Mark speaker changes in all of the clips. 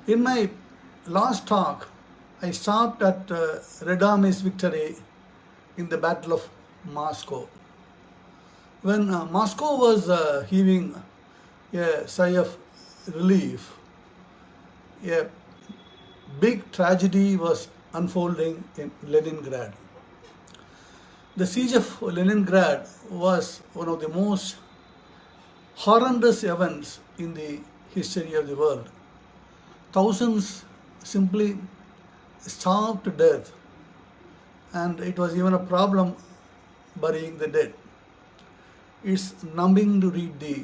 Speaker 1: In my last talk, I stopped at Red Army's victory in the Battle of Moscow. When Moscow was heaving a sigh of relief, a big tragedy was unfolding in Leningrad. The siege of Leningrad was one of the most horrendous events in the history of the world. Thousands simply starved to death, and it was even a problem burying the dead. It's numbing to read the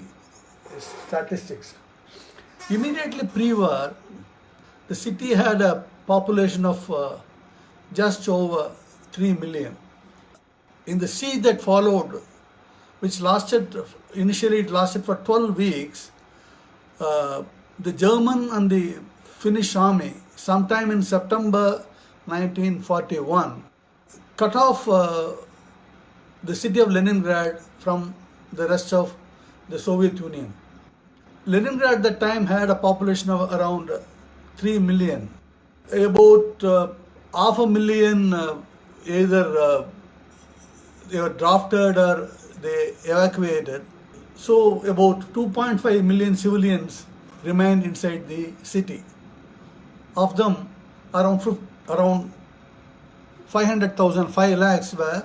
Speaker 1: statistics. Immediately pre-war, the city had a population of just over 3 million. In the siege that followed, which initially it lasted for 12 weeks, the German and the Finnish army, sometime in September 1941, cut off the city of Leningrad from the rest of the Soviet Union. Leningrad at that time had a population of around 3 million. About 500,000 either they were drafted or they evacuated. So about 2.5 million civilians remained inside the city. Of them, around 500,000, 5 lakhs were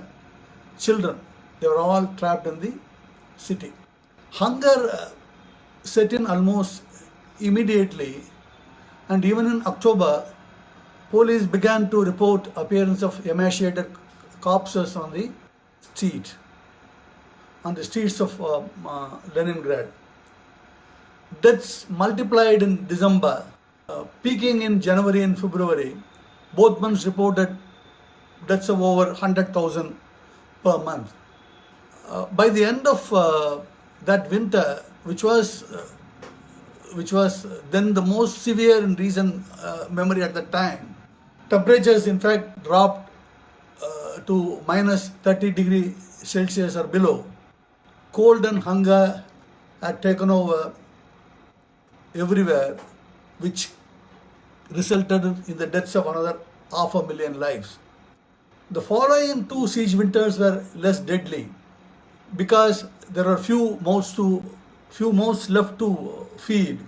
Speaker 1: children. They were all trapped in the city. Hunger set in almost immediately, and even in October, police began to report appearance of emaciated corpses on the streets of Leningrad. Deaths multiplied in December, peaking in January and February. Both months reported deaths of over 100,000 per month. By the end of that winter, which was then the most severe in recent memory at that time, temperatures in fact dropped to minus 30 degrees Celsius or below. Cold and hunger had taken over everywhere, which resulted in the deaths of another 500,000 lives. The following 2 siege winters were less deadly because there were few mouths left to feed.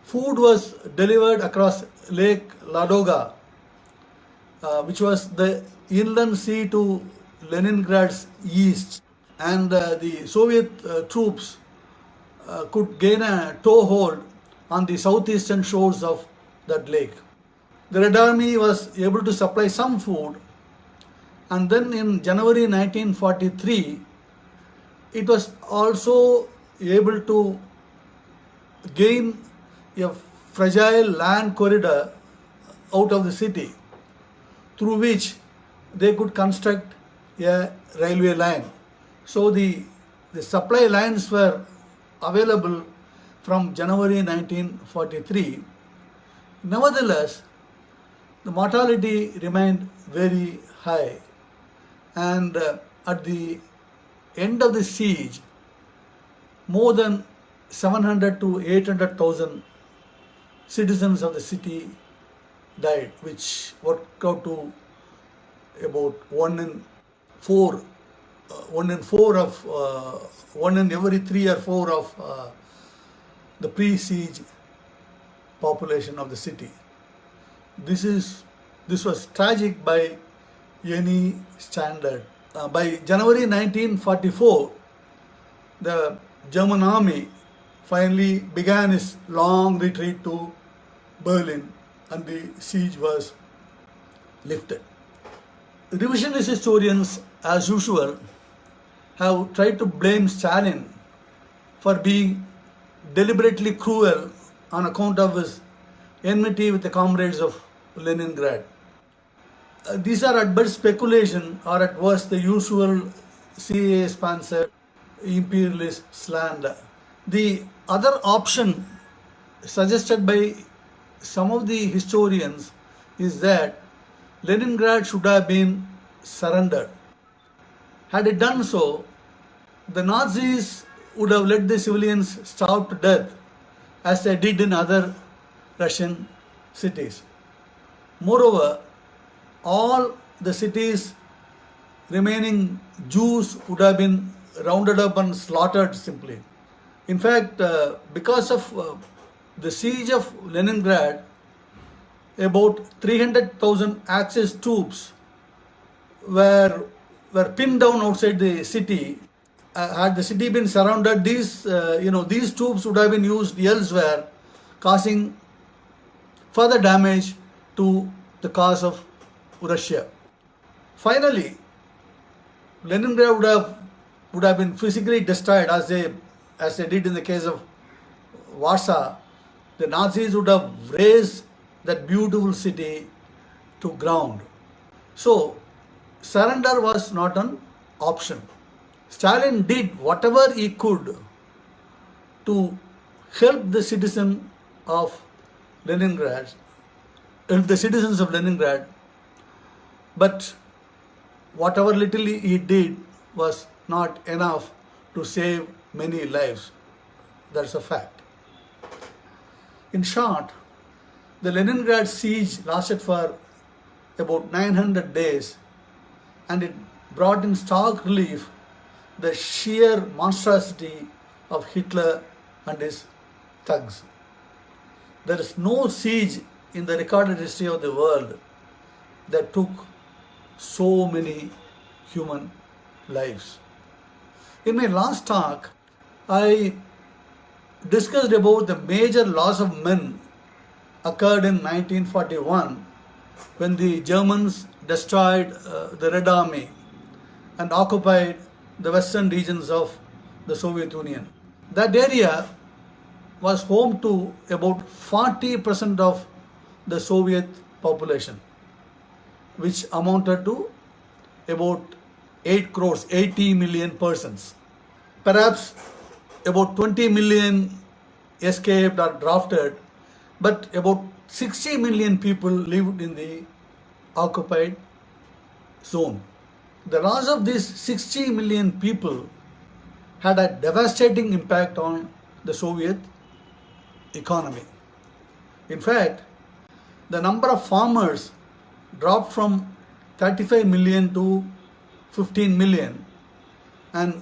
Speaker 1: Food was delivered across Lake Ladoga, which was the inland sea to Leningrad's east, and the Soviet troops could gain a toehold on the southeastern shores of that lake. The Red Army was able to supply some food, and then in January 1943, it was also able to gain a fragile land corridor out of the city through which they could construct a railway line. So the supply lines were available from January 1943. Nevertheless, the mortality remained very high, and at the end of the siege, more than 700 to 800,000 citizens of the city died, which worked out to about 1 in every 3 or 4 of the pre-siege population of the city. This was tragic by any standard. By January 1944, the German army finally began its long retreat to Berlin, and the siege was lifted. Revisionist historians, as usual, have tried to blame Stalin for being deliberately cruel on account of his enmity with the comrades of Leningrad. These are at best speculation, or at worst the usual CIA-sponsored imperialist slander. The other option suggested by some of the historians is that Leningrad should have been surrendered. Had it done so, the Nazis would have let the civilians starve to death as they did in other Russian cities. Moreover, all the cities remaining Jews would have been rounded up and slaughtered simply. In fact, because of the siege of Leningrad, about 300,000 Axis troops were pinned down outside the city. Had the city been surrounded, these troops would have been used elsewhere, causing further damage to the cause of Russia. Finally, Leningrad would have been physically destroyed as they did in the case of Warsaw. The Nazis would have razed that beautiful city to ground. So surrender was not an option. Stalin did whatever he could to help the citizens of Leningrad, but whatever little he did was not enough to save many lives. That's a fact. In short, the Leningrad siege lasted for about 900 days, and it brought in stark relief the sheer monstrosity of Hitler and his thugs. There is no siege in the recorded history of the world that took so many human lives. In my last talk, I discussed about the major loss of men occurred in 1941 when the Germans destroyed the Red Army and occupied the western regions of the Soviet Union. That area was home to about 40% of the Soviet population, which amounted to about 8 crores, 80 million persons. Perhaps about 20 million escaped or drafted, but about 60 million people lived in the occupied zone. The loss of these 60 million people had a devastating impact on the Soviet economy. In fact, the number of farmers dropped from 35 million to 15 million, and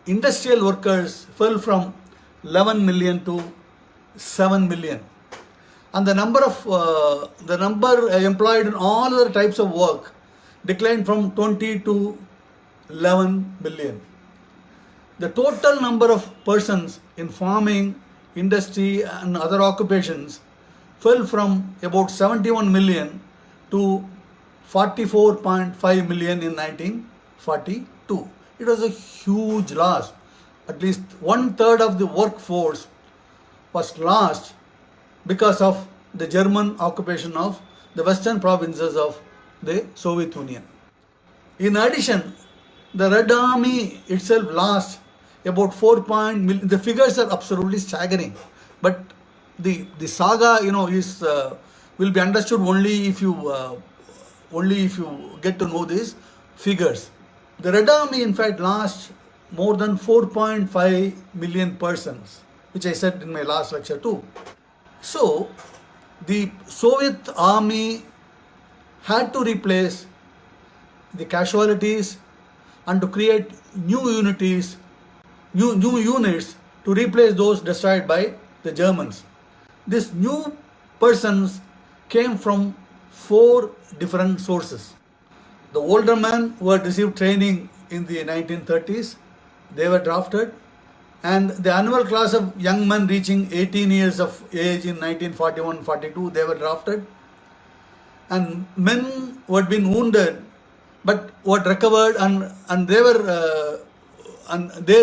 Speaker 1: industrial workers fell from 11 million to 7 million. And the number employed in all other types of work declined from 20 to 11 million. The total number of persons in farming, industry and other occupations fell from about 71 million to 44.5 million in 1942. It was a huge loss. At least 1/3 of the workforce was lost because of the German occupation of the western provinces of the Soviet Union. In addition, the Red Army itself lost about 4 million. The figures are absolutely staggering, but the saga, is will be understood only if you get to know these figures. The Red Army, in fact, lost more than 4.5 million persons, which I said in my last lecture too. So, the Soviet army had to replace the casualties and to create new units to replace those destroyed by the Germans. These new persons came from 4 different sources. The older men who had received training in the 1930s, they were drafted, and the annual class of young men reaching 18 years of age in 1941-42, they were drafted, and men who had been wounded but who had recovered and they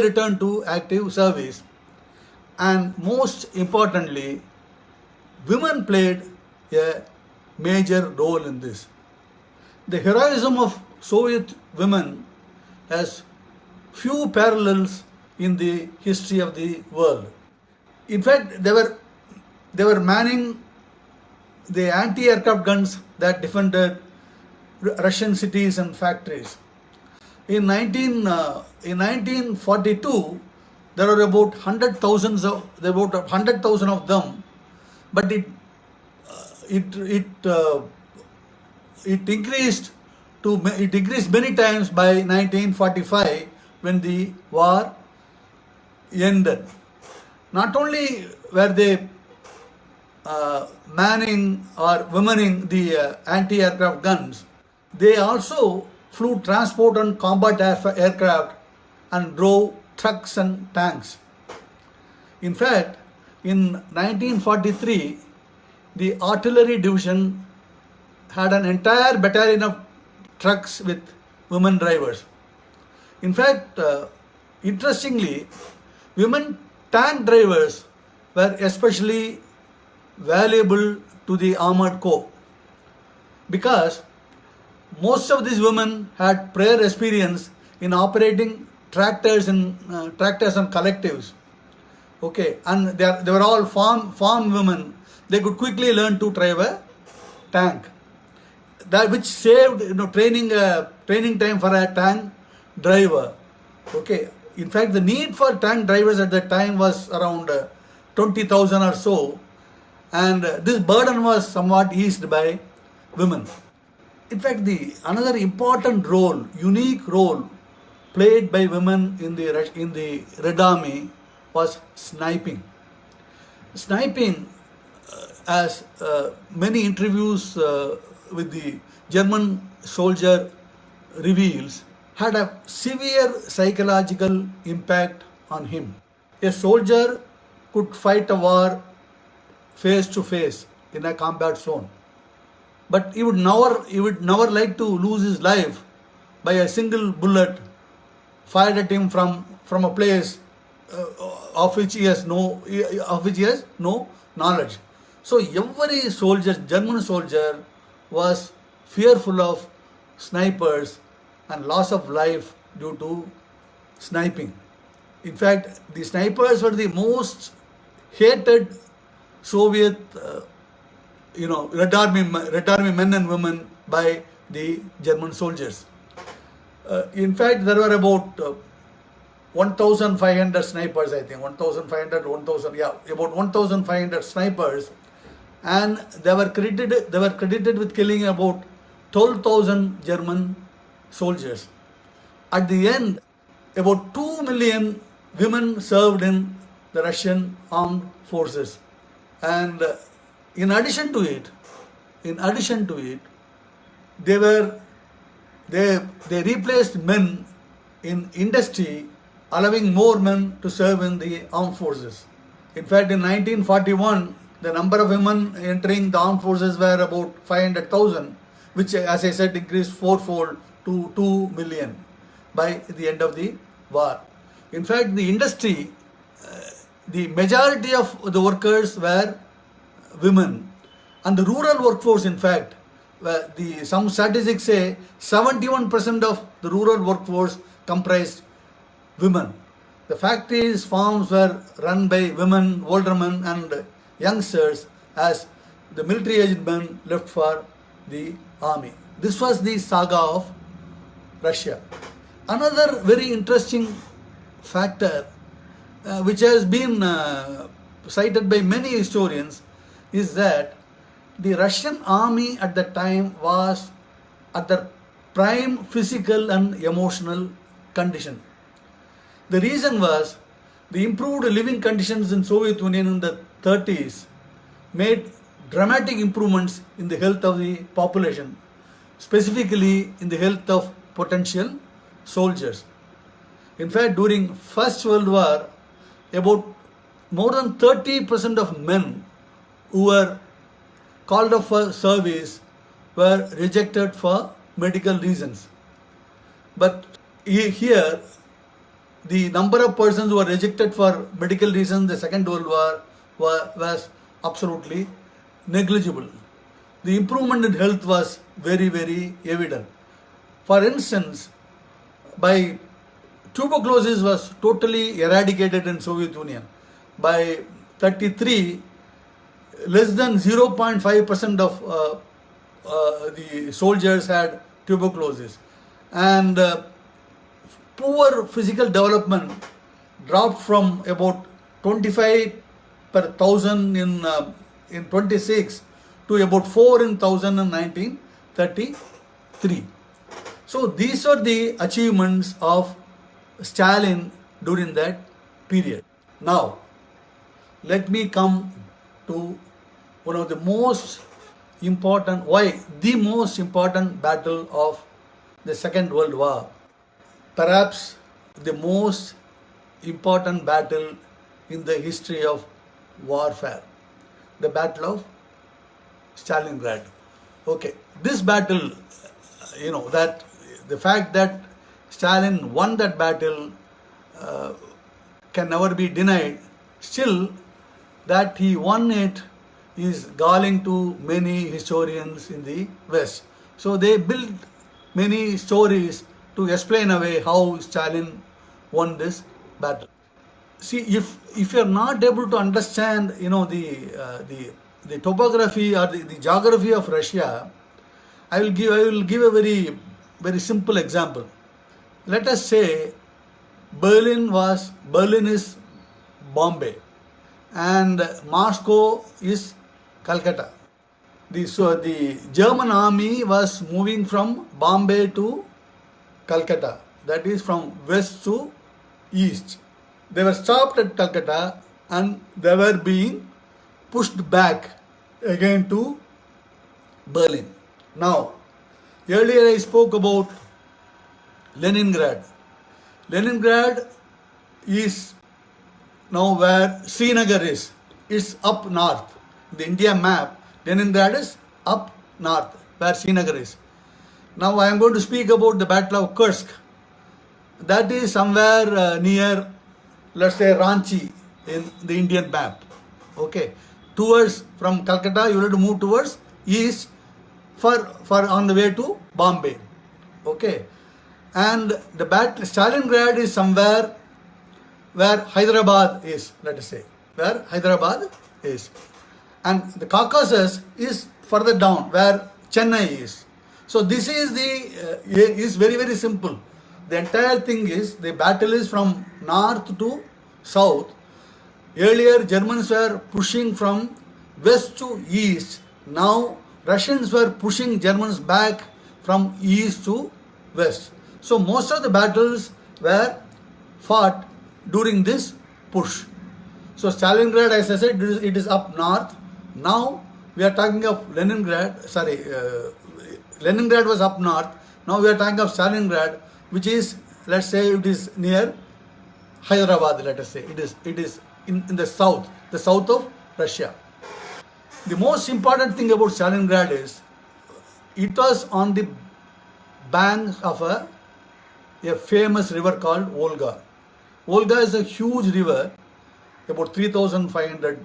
Speaker 1: returned to active service. And most importantly, women played a major role in this. The heroism of Soviet women has few parallels in the history of the world. In fact, they were manning the anti-aircraft guns that defended Russian cities and factories. In 1942, there were about 100,000 of them, but it increased many times by 1945 when the war ended. Not only were they manning or womening the anti-aircraft guns, they also flew transport and combat aircraft and drove trucks and tanks. In fact, in 1943, the artillery division had an entire battalion of trucks with women drivers. In fact, interestingly, women tank drivers were especially valuable to the armored corps because most of these women had prior experience in operating tractors and collectives. Okay, and they were all farm women. They could quickly learn to drive a tank. That which saved training time for a tank driver. Okay, in fact, the need for tank drivers at that time was around 20,000 or so, and this burden was somewhat eased by women. In fact, the another important role, unique role played by women in the Red Army was sniping. Sniping, as many interviews with the German soldier reveals, had a severe psychological impact on him. A soldier could fight a war face to face in a combat zone, but he would never like to lose his life by a single bullet fired at him from a place of which he has no knowledge. So every soldier, German soldier, was fearful of snipers and loss of life due to sniping. In fact, the snipers were the most hated Soviet, Red Army men and women by the German soldiers. In fact, there were about 1,500 snipers, I think, about 1,500 snipers, and they were credited with killing about 12,000 German soldiers. At the end, about 2 million women served in the Russian armed forces, and in addition to it, they replaced men in industry, allowing more men to serve in the armed forces. In fact, in 1941, the number of women entering the armed forces were about 500,000, which, as I said, increased fourfold to 2 million by the end of the war. In fact, the industry, the majority of the workers were women, and the rural workforce, in fact, some statistics say 71% of the rural workforce comprised women. The factories, farms were run by women, older men and youngsters, as the military aged men left for the army. This was the saga of Russia. Another very interesting factor which has been cited by many historians is that the Russian army at the time was at the prime physical and emotional condition. The reason was the improved living conditions in Soviet Union in the 30s made dramatic improvements in the health of the population, specifically in the health of potential soldiers. In fact, during First World War, about more than 30% of men who were called up for service were rejected for medical reasons. But here, the number of persons who were rejected for medical reasons in the Second World War was absolutely negligible. The improvement in health was very, very evident. For instance, by tuberculosis was totally eradicated in Soviet Union. By 1933, less than 0.5% of the soldiers had tuberculosis, and poor physical development dropped from about 25 per thousand in 26 to about 4 in 1000 in 1933. So these are the achievements of Stalin during that period. Now, let me come to one of the most important, why the most important battle of the Second World War, perhaps the most important battle in the history of warfare, the Battle of Stalingrad. Okay, this battle, that the fact that Stalin won that battle can never be denied. Still, that he won it is galling to many historians in the West. So they built many stories to explain away how Stalin won this battle. See, if you are not able to understand, the topography or the geography of Russia, I will give a very very simple example. Let us say Berlin is Bombay and Moscow is Calcutta. The German army was moving from Bombay to Calcutta, that is from west to east. They were stopped at Calcutta and they were being pushed back again to Berlin. Now, earlier I spoke about Leningrad. Leningrad is now where Srinagar is. It's up north. The India map, Leningrad is up north, where Srinagar is. Now I am going to speak about the Battle of Kursk. That is somewhere near, let's say, Ranchi in the Indian map. Okay, from Calcutta you have to move towards east for on the way to Bombay. Okay, and the battle Stalingrad is somewhere where Hyderabad is, let us say, where Hyderabad is, and the Caucasus is further down where Chennai is. So this is is very very simple. The entire thing is, the battle is from north to south. Earlier Germans were pushing from west to east. Now Russians were pushing Germans back from east to west. So most of the battles were fought during this push. So Stalingrad, as I said, it is up north. Now we are talking of Leningrad. Leningrad was up north. Now we are talking of Stalingrad, which is, let's say, it is near Hyderabad. Let us say it is in the south of Russia. The most important thing about Stalingrad is it was on the bank of a famous river called Volga. Volga is a huge river, about 3,500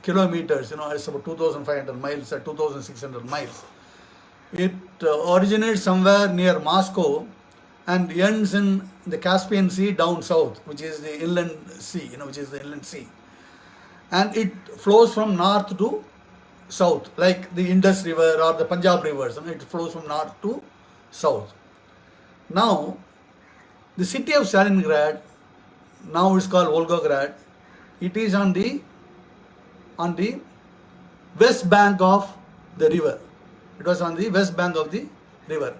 Speaker 1: kilometers, it's about 2,500 miles or 2,600 miles. It originates somewhere near Moscow and ends in the Caspian Sea down south, which is the inland sea, and it flows from north to south, like the Indus River or the Punjab rivers. It flows from north to south. Now, the city of Stalingrad, now it's called Volgograd. It is on the west bank of the river. It was on the west bank of the river.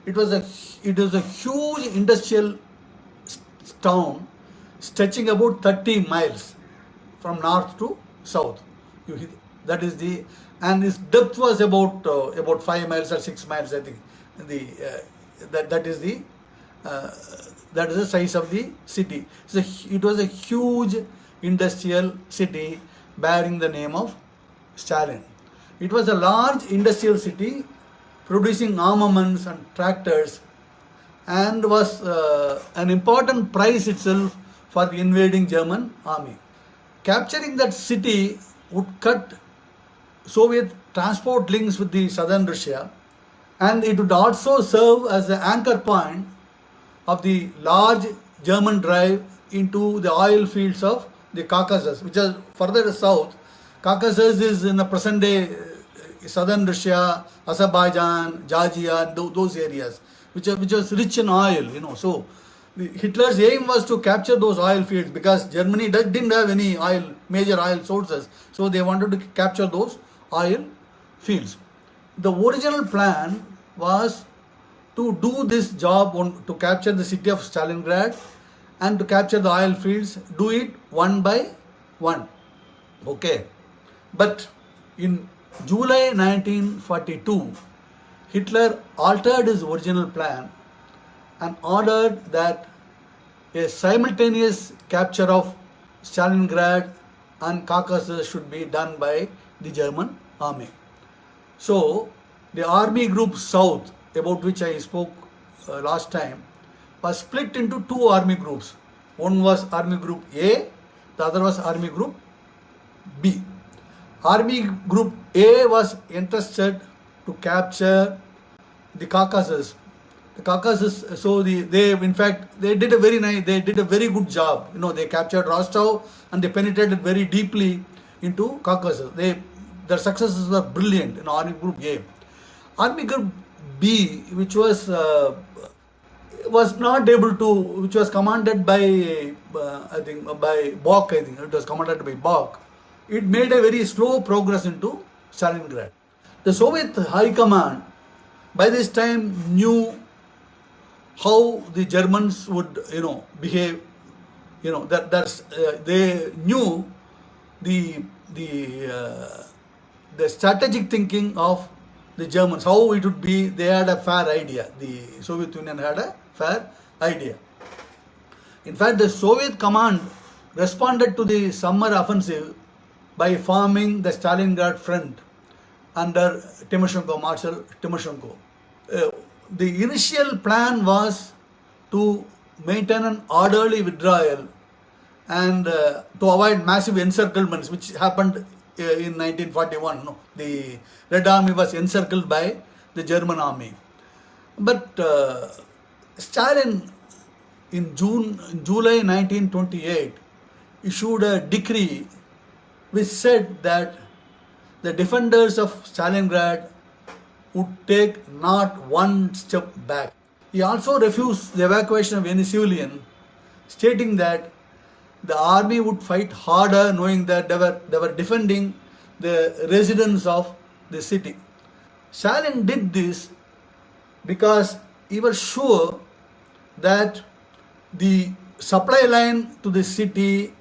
Speaker 1: It was a huge industrial town stretching about 30 miles from north to south. That is and its depth was about 5 miles or 6 miles, I think. That is the size of the city. So it was a huge industrial city bearing the name of Stalin. It was a large industrial city producing armaments and tractors, and was an important prize itself for the invading German army. Capturing that city would cut Soviet transport links with the southern Russia, and it would also serve as the anchor point of the large German drive into the oil fields of the Caucasus, which is further south. Caucasus is in the present day southern Russia, Azerbaijan, Georgia, those areas, which was rich in oil, So Hitler's aim was to capture those oil fields, because Germany didn't have any major oil sources. So they wanted to capture those oil fields. The original plan was to do this job to capture the city of Stalingrad and to capture the oil fields, do it one by one. Okay. But in July 1942, Hitler altered his original plan and ordered that a simultaneous capture of Stalingrad and Caucasus should be done by the German army. So, the Army Group South, about which I spoke last time, was split into two army groups. One was Army Group A, the other was Army Group B. Army Group A was interested to capture the Caucasus. The Caucasus, so they in fact they did a very good job. They captured Rostov and they penetrated very deeply into Caucasus. Their successes were brilliant in Army Group A. Army Group B, which was not able to, which was commanded by by Bock. I think it was commanded by Bock. It made a very slow progress into Stalingrad. The Soviet High Command by this time knew how the Germans would behave. They knew the strategic thinking of the Germans, how it would be. They had a fair idea. The Soviet Union had a fair idea. In fact, the Soviet command responded to the summer offensive by forming the Stalingrad Front under Timoshenko, Marshal Timoshenko. The initial plan was to maintain an orderly withdrawal and to avoid massive encirclements, which happened in 1941. The Red Army was encircled by the German army. But Stalin in July 1928 issued a decree which said that the defenders of Stalingrad would take not one step back. He also refused the evacuation of any civilian, stating that the army would fight harder, knowing that they were defending the residents of the city. Stalin did this because he was sure that the supply line to the city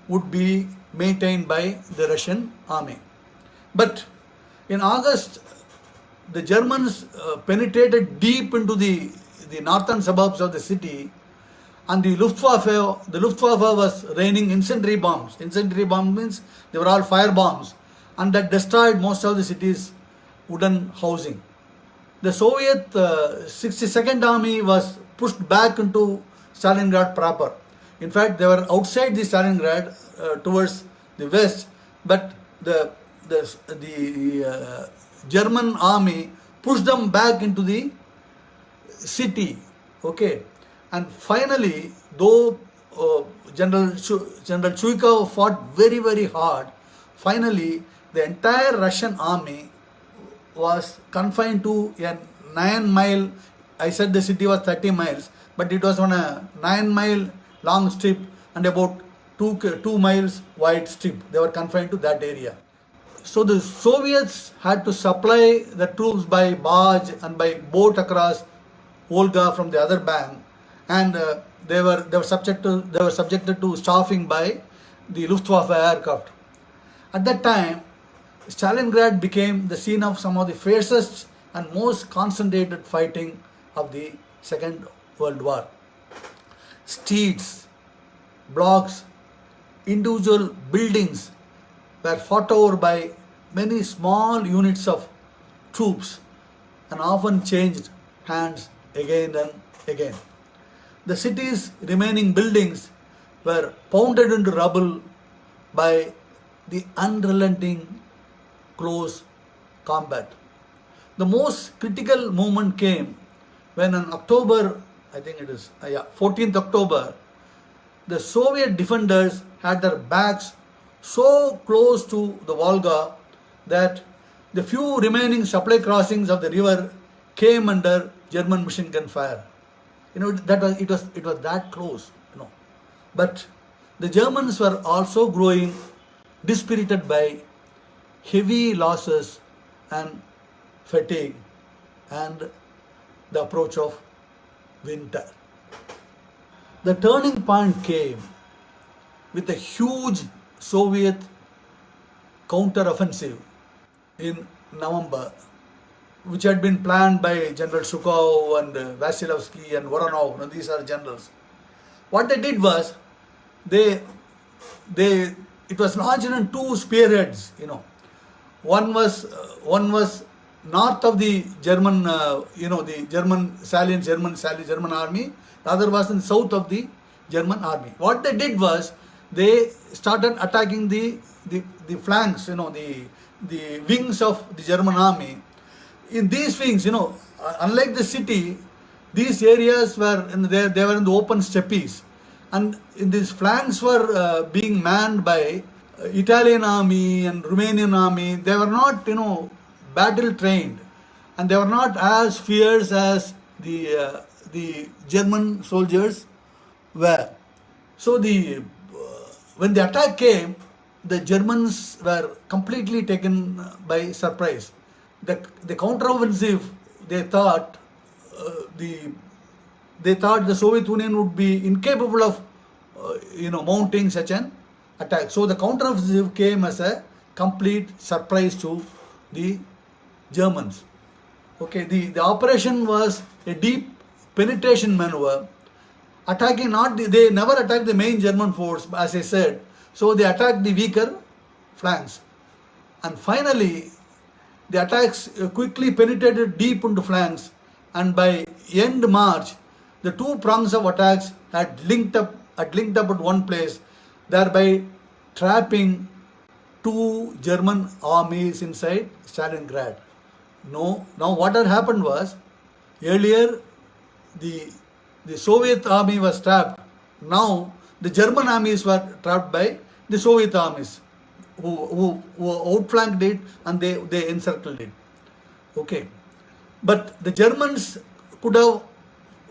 Speaker 1: would be maintained by the Russian army. But in August, the Germans penetrated deep into the northern suburbs of the city, and the Luftwaffe was raining incendiary bombs. Incendiary bomb means they were all fire bombs, and that destroyed most of the city's wooden housing. The Soviet 62nd Army was pushed back into Stalingrad proper. In fact, they were outside the Stalingrad towards the west, but the German army pushed them back into the city. Okay, and finally, though General Chuikov fought very, very hard, finally the entire Russian army was confined to a 9-mile. I said the city was 30 miles, but it was on a 9-mile long strip and about 2 miles wide strip. They were confined to that area. So the Soviets had to supply the troops by barge and by boat across Volga from the other bank, and they were subjected to staffing by the Luftwaffe aircraft. At that time, Stalingrad became the scene of some of the fiercest and most concentrated fighting of the Second World War. Streets, blocks, individual buildings were fought over by many small units of troops and often changed hands again and again. The city's remaining buildings were pounded into rubble by the unrelenting close combat. The most critical moment came when on October, 14th October, the Soviet defenders had their backs so close to the Volga that the few remaining supply crossings of the river came under German machine gun fire. It was that close. But the Germans were also growing dispirited by heavy losses and fatigue and the approach of winter. The turning point came with a huge Soviet counter-offensive in November, which had been planned by General Sukhov and Vasilevsky and Voronov. Now, these are generals. What they did was, it was launched in two spearheads. One was north of the German, the German salient, German army. The other was in south of the German army. What they did was, they started attacking the flanks, the wings of the German army. In these wings, unlike the city, these areas were they were in the open steppes, and in these flanks were being manned by Italian army and Romanian army. They were not, battle trained, and they were not as fierce as the German soldiers were. So when the attack came, the Germans were completely taken by surprise. The counteroffensive, they thought the Soviet Union would be incapable of mounting such an attack. So the counteroffensive came as a complete surprise to the Germans. Okay, the operation was a deep penetration maneuver, attacking they never attacked the main German force, as I said. So they attacked the weaker flanks, and finally the attacks quickly penetrated deep into flanks, and by end March, the two prongs of attacks had linked up at one place, thereby trapping two German armies inside Stalingrad. Now what had happened was, earlier the Soviet army was trapped. Now the German armies were trapped by the Soviet armies, who outflanked it, and they encircled it. Okay, but the Germans could have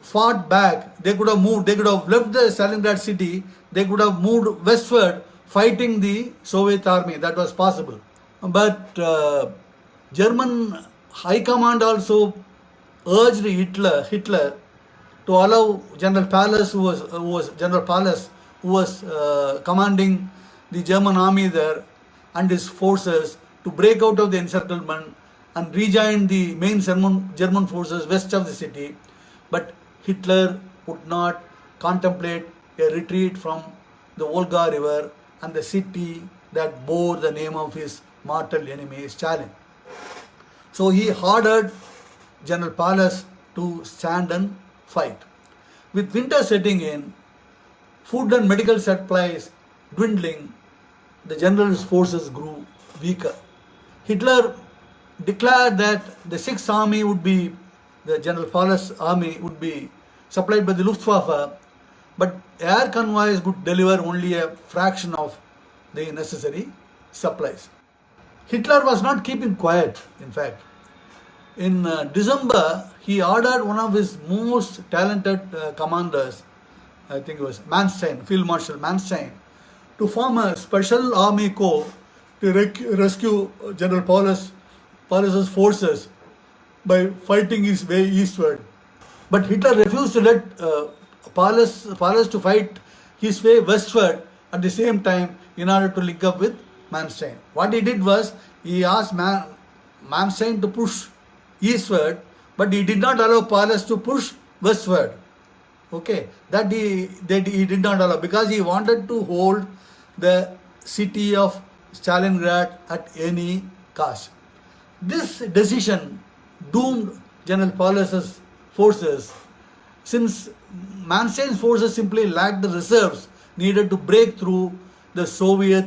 Speaker 1: fought back. They could have moved. They could have left the Stalingrad city. They could have moved westward, fighting the Soviet army. That was possible. But German High Command also urged Hitler to allow General Pallas, who was commanding the German army there, and his forces, to break out of the encirclement and rejoin the main German forces west of the city. But Hitler would not contemplate a retreat from the Volga River and the city that bore the name of his mortal enemy, Stalin. So he ordered General Pallas to stand and fight. With winter setting in, food and medical supplies dwindling, the general's forces grew weaker. Hitler declared that the Sixth Army the General Pallas army would be supplied by the Luftwaffe, but air convoys could deliver only a fraction of the necessary supplies. Hitler was not keeping quiet, in fact. In December, he ordered one of his most talented commanders, I think it was Manstein, Field Marshal Manstein, to form a special army corps to rescue General Pallas's forces by fighting his way eastward. But Hitler refused to let Pallas to fight his way westward at the same time in order to link up with Manstein. What he did was, he asked Manstein to push eastward, but he did not allow Pallas to push westward. Okay, that he did not allow, because he wanted to hold the city of Stalingrad at any cost. This decision doomed General Pallas's forces, since Manstein's forces simply lacked the reserves needed to break through the Soviet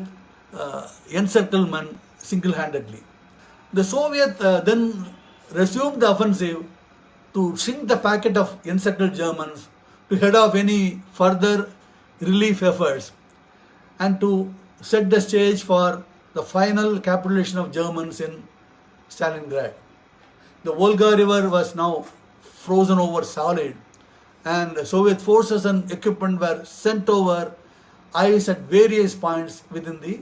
Speaker 1: encirclement single-handedly. The Soviets then resumed the offensive to shrink the packet of encircled Germans, to head off any further relief efforts, and to set the stage for the final capitulation of Germans in Stalingrad. The Volga River was now frozen over solid, and Soviet forces and equipment were sent over ice at various points within the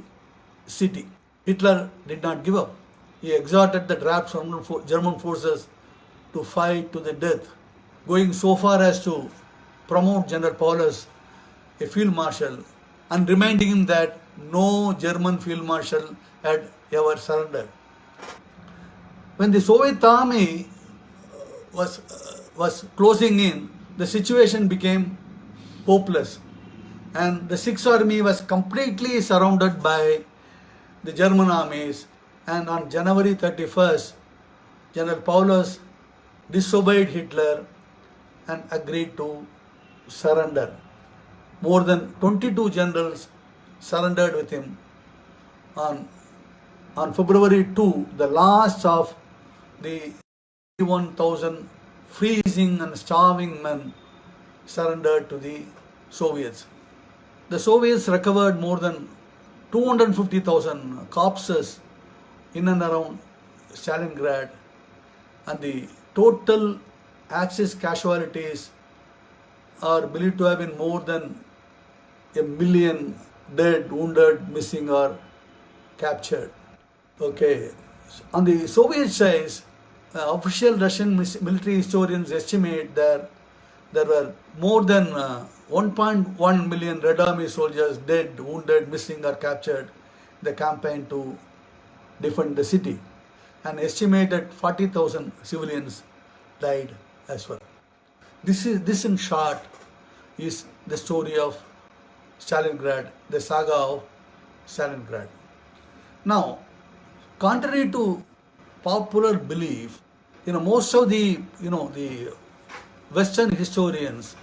Speaker 1: city. Hitler did not give up. He exhorted the trapped German forces to fight to the death, going so far as to promote General Paulus a field marshal and reminding him that no German field marshal had ever surrendered. When the Soviet army was closing in, the situation became hopeless, and the Sixth Army was completely surrounded by the German armies. And on January 31st, General Paulus disobeyed Hitler and agreed to surrender. More than 22 generals surrendered with him. On February 2, the last of the 1,000 freezing and starving men surrendered to the Soviets. The Soviets recovered more than 250,000 corpses in and around Stalingrad, and the total Axis casualties are believed to have been more than 1 million dead, wounded, missing or captured. Okay. On the Soviet side, official Russian military historians estimate that there were more than 1.1 million Red Army soldiers dead, wounded, missing or captured in the campaign to defend the city. An estimated 40,000 civilians died as well. This in short is the story of Stalingrad, the saga of Stalingrad. Now, contrary to popular belief, most of the Western historians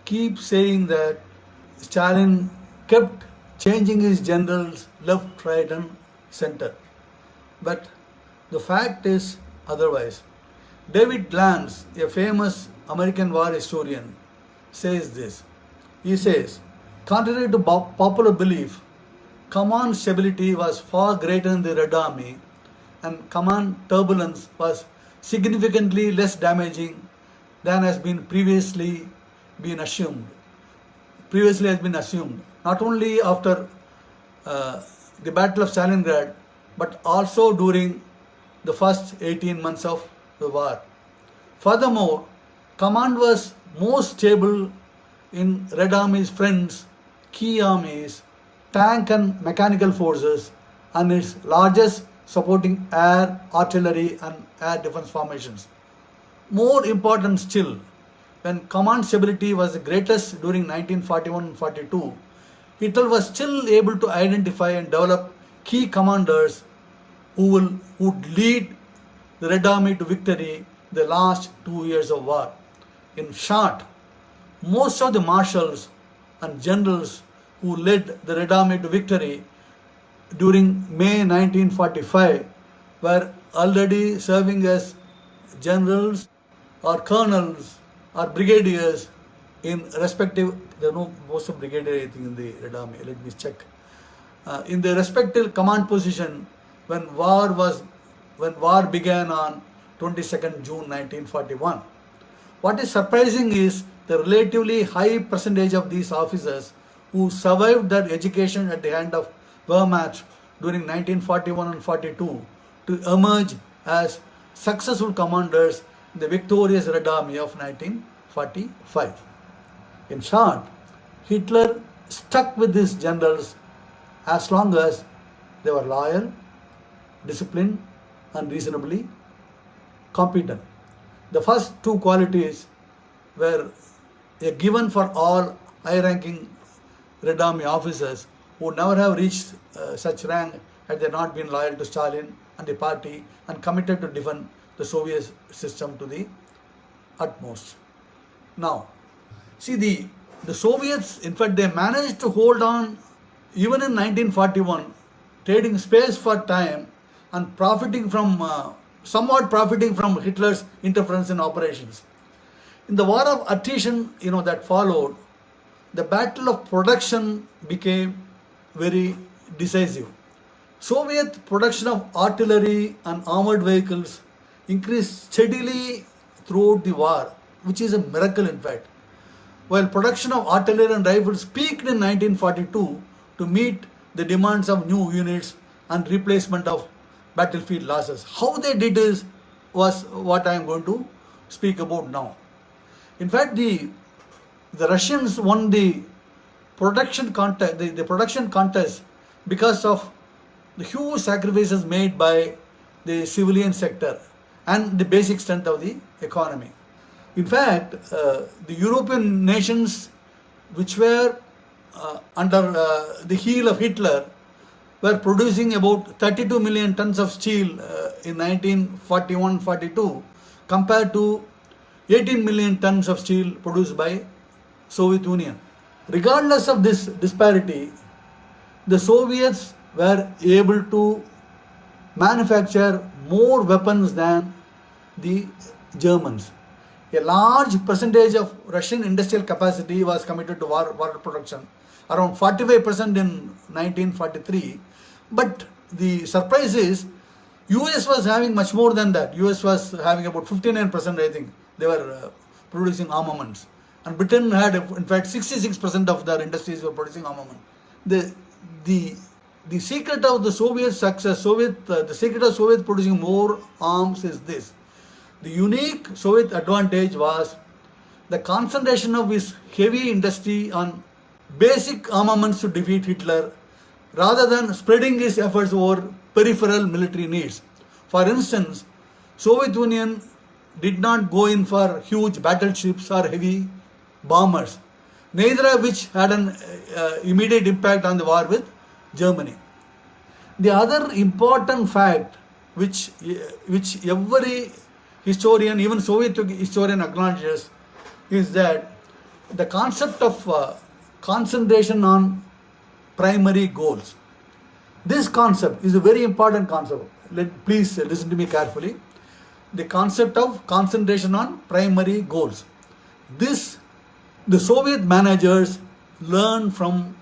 Speaker 1: keep saying that Stalin kept changing his generals left, right and center. But the fact is otherwise. David Glantz, a famous American war historian, says this. He says, contrary to popular belief, command stability was far greater in the Red Army and command turbulence was significantly less damaging than has been previously assumed. Not only after the Battle of Stalingrad, but also during the first 18 months of the war. Furthermore, command was more stable in Red Army's friends, key armies, tank and mechanical forces, and its largest supporting air, artillery and air defense formations. More important still, when command stability was the greatest during 1941 and 42, Hitler was still able to identify and develop key commanders who would lead the Red Army to victory the last 2 years of war. In short, most of the marshals and generals who led the Red Army to victory during May 1945 were already serving as generals or colonels or brigadiers in respective, there are no most of brigadier I think in the Red Army, let me check. In the respective command position when war began on 22nd June 1941. What is surprising is the relatively high percentage of these officers who survived their education at the hand of Wehrmacht during 1941 and 42 to emerge as successful commanders in the victorious Red Army of 1945. In short, Hitler stuck with these generals as long as they were loyal, disciplined and reasonably competent. The first two qualities were a given for all high-ranking Red Army officers who would never have reached such rank had they not been loyal to Stalin and the party and committed to defend the Soviet system to the utmost. Now, see the Soviets, in fact, they managed to hold on even in 1941, trading space for time and somewhat profiting from Hitler's interference in operations. In the war of attrition, that followed, the battle of production became very decisive. Soviet production of artillery and armored vehicles increased steadily throughout the war, which is a miracle in fact. While production of artillery and rifles peaked in 1942 to meet the demands of new units and replacement of battlefield losses. How they did is was what I am going to speak about now. In fact, the Russians won the production contest, the production contest because of the huge sacrifices made by the civilian sector and the basic strength of the economy. In fact, the European nations which were under the heel of Hitler were producing about 32 million tons of steel in 1941-42 compared to 18 million tons of steel produced by Soviet Union. Regardless of this disparity, the Soviets were able to manufacture more weapons than the Germans. A large percentage of Russian industrial capacity was committed to war production, around 45% in 1943. But the surprise is, US was having much more than that. US was having about 59%, I think. They were producing armaments. And Britain had, in fact, 66% of their industries were producing armament. The secret of the Soviet success, the secret of Soviet producing more arms is this. The unique Soviet advantage was the concentration of his heavy industry on basic armaments to defeat Hitler, rather than spreading his efforts over peripheral military needs. For instance, Soviet Union did not go in for huge battleships or heavy bombers, neither of which had an immediate impact on the war with Germany. The other important fact which every historian, even Soviet historian, acknowledges is that the concept of concentration on primary goals. This concept is a very important concept. Please listen to me carefully. The concept of concentration on primary goals. This the Soviet managers learned from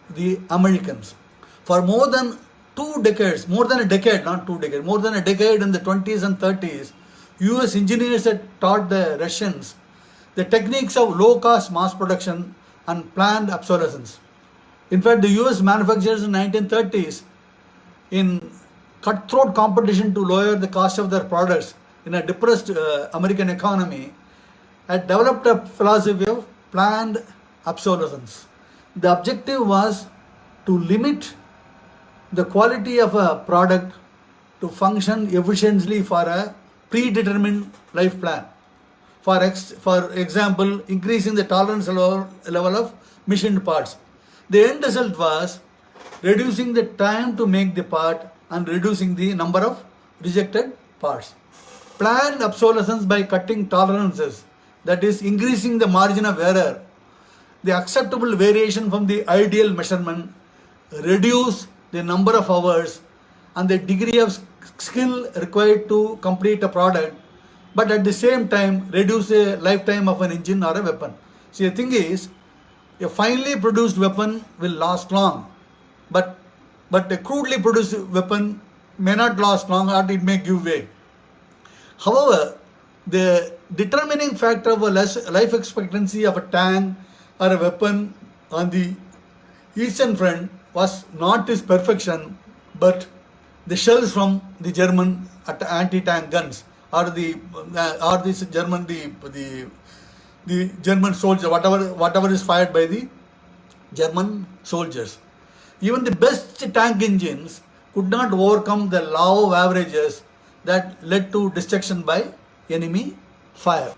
Speaker 1: the Americans. For more than 2 decades, more than a decade, not 2 decades, more than a decade in the 20s and 30s, US engineers had taught the Russians the techniques of low-cost mass production and planned obsolescence. In fact, the US manufacturers in the 1930s, in cutthroat competition to lower the cost of their products in a depressed American economy, had developed a philosophy of planned obsolescence. The objective was to limit the quality of a product to function efficiently for a predetermined life plan. For example, increasing the tolerance level of machined parts. The end result was reducing the time to make the part and reducing the number of rejected parts. Planned obsolescence by cutting tolerances, that is, increasing the margin of error, the acceptable variation from the ideal measurement, reduce the number of hours and the degree of skill required to complete a product, but at the same time reduce the lifetime of an engine or a weapon. See, the thing is, a finely produced weapon will last long, but a crudely produced weapon may not last long, or it may give way. However, the determining factor of a life expectancy of a tank or a weapon on the Eastern Front was not its perfection, but the shells from the German anti-tank guns, or the German soldier, whatever is fired by the German soldiers. Even the best tank engines could not overcome the law of averages that led to destruction by enemy fire.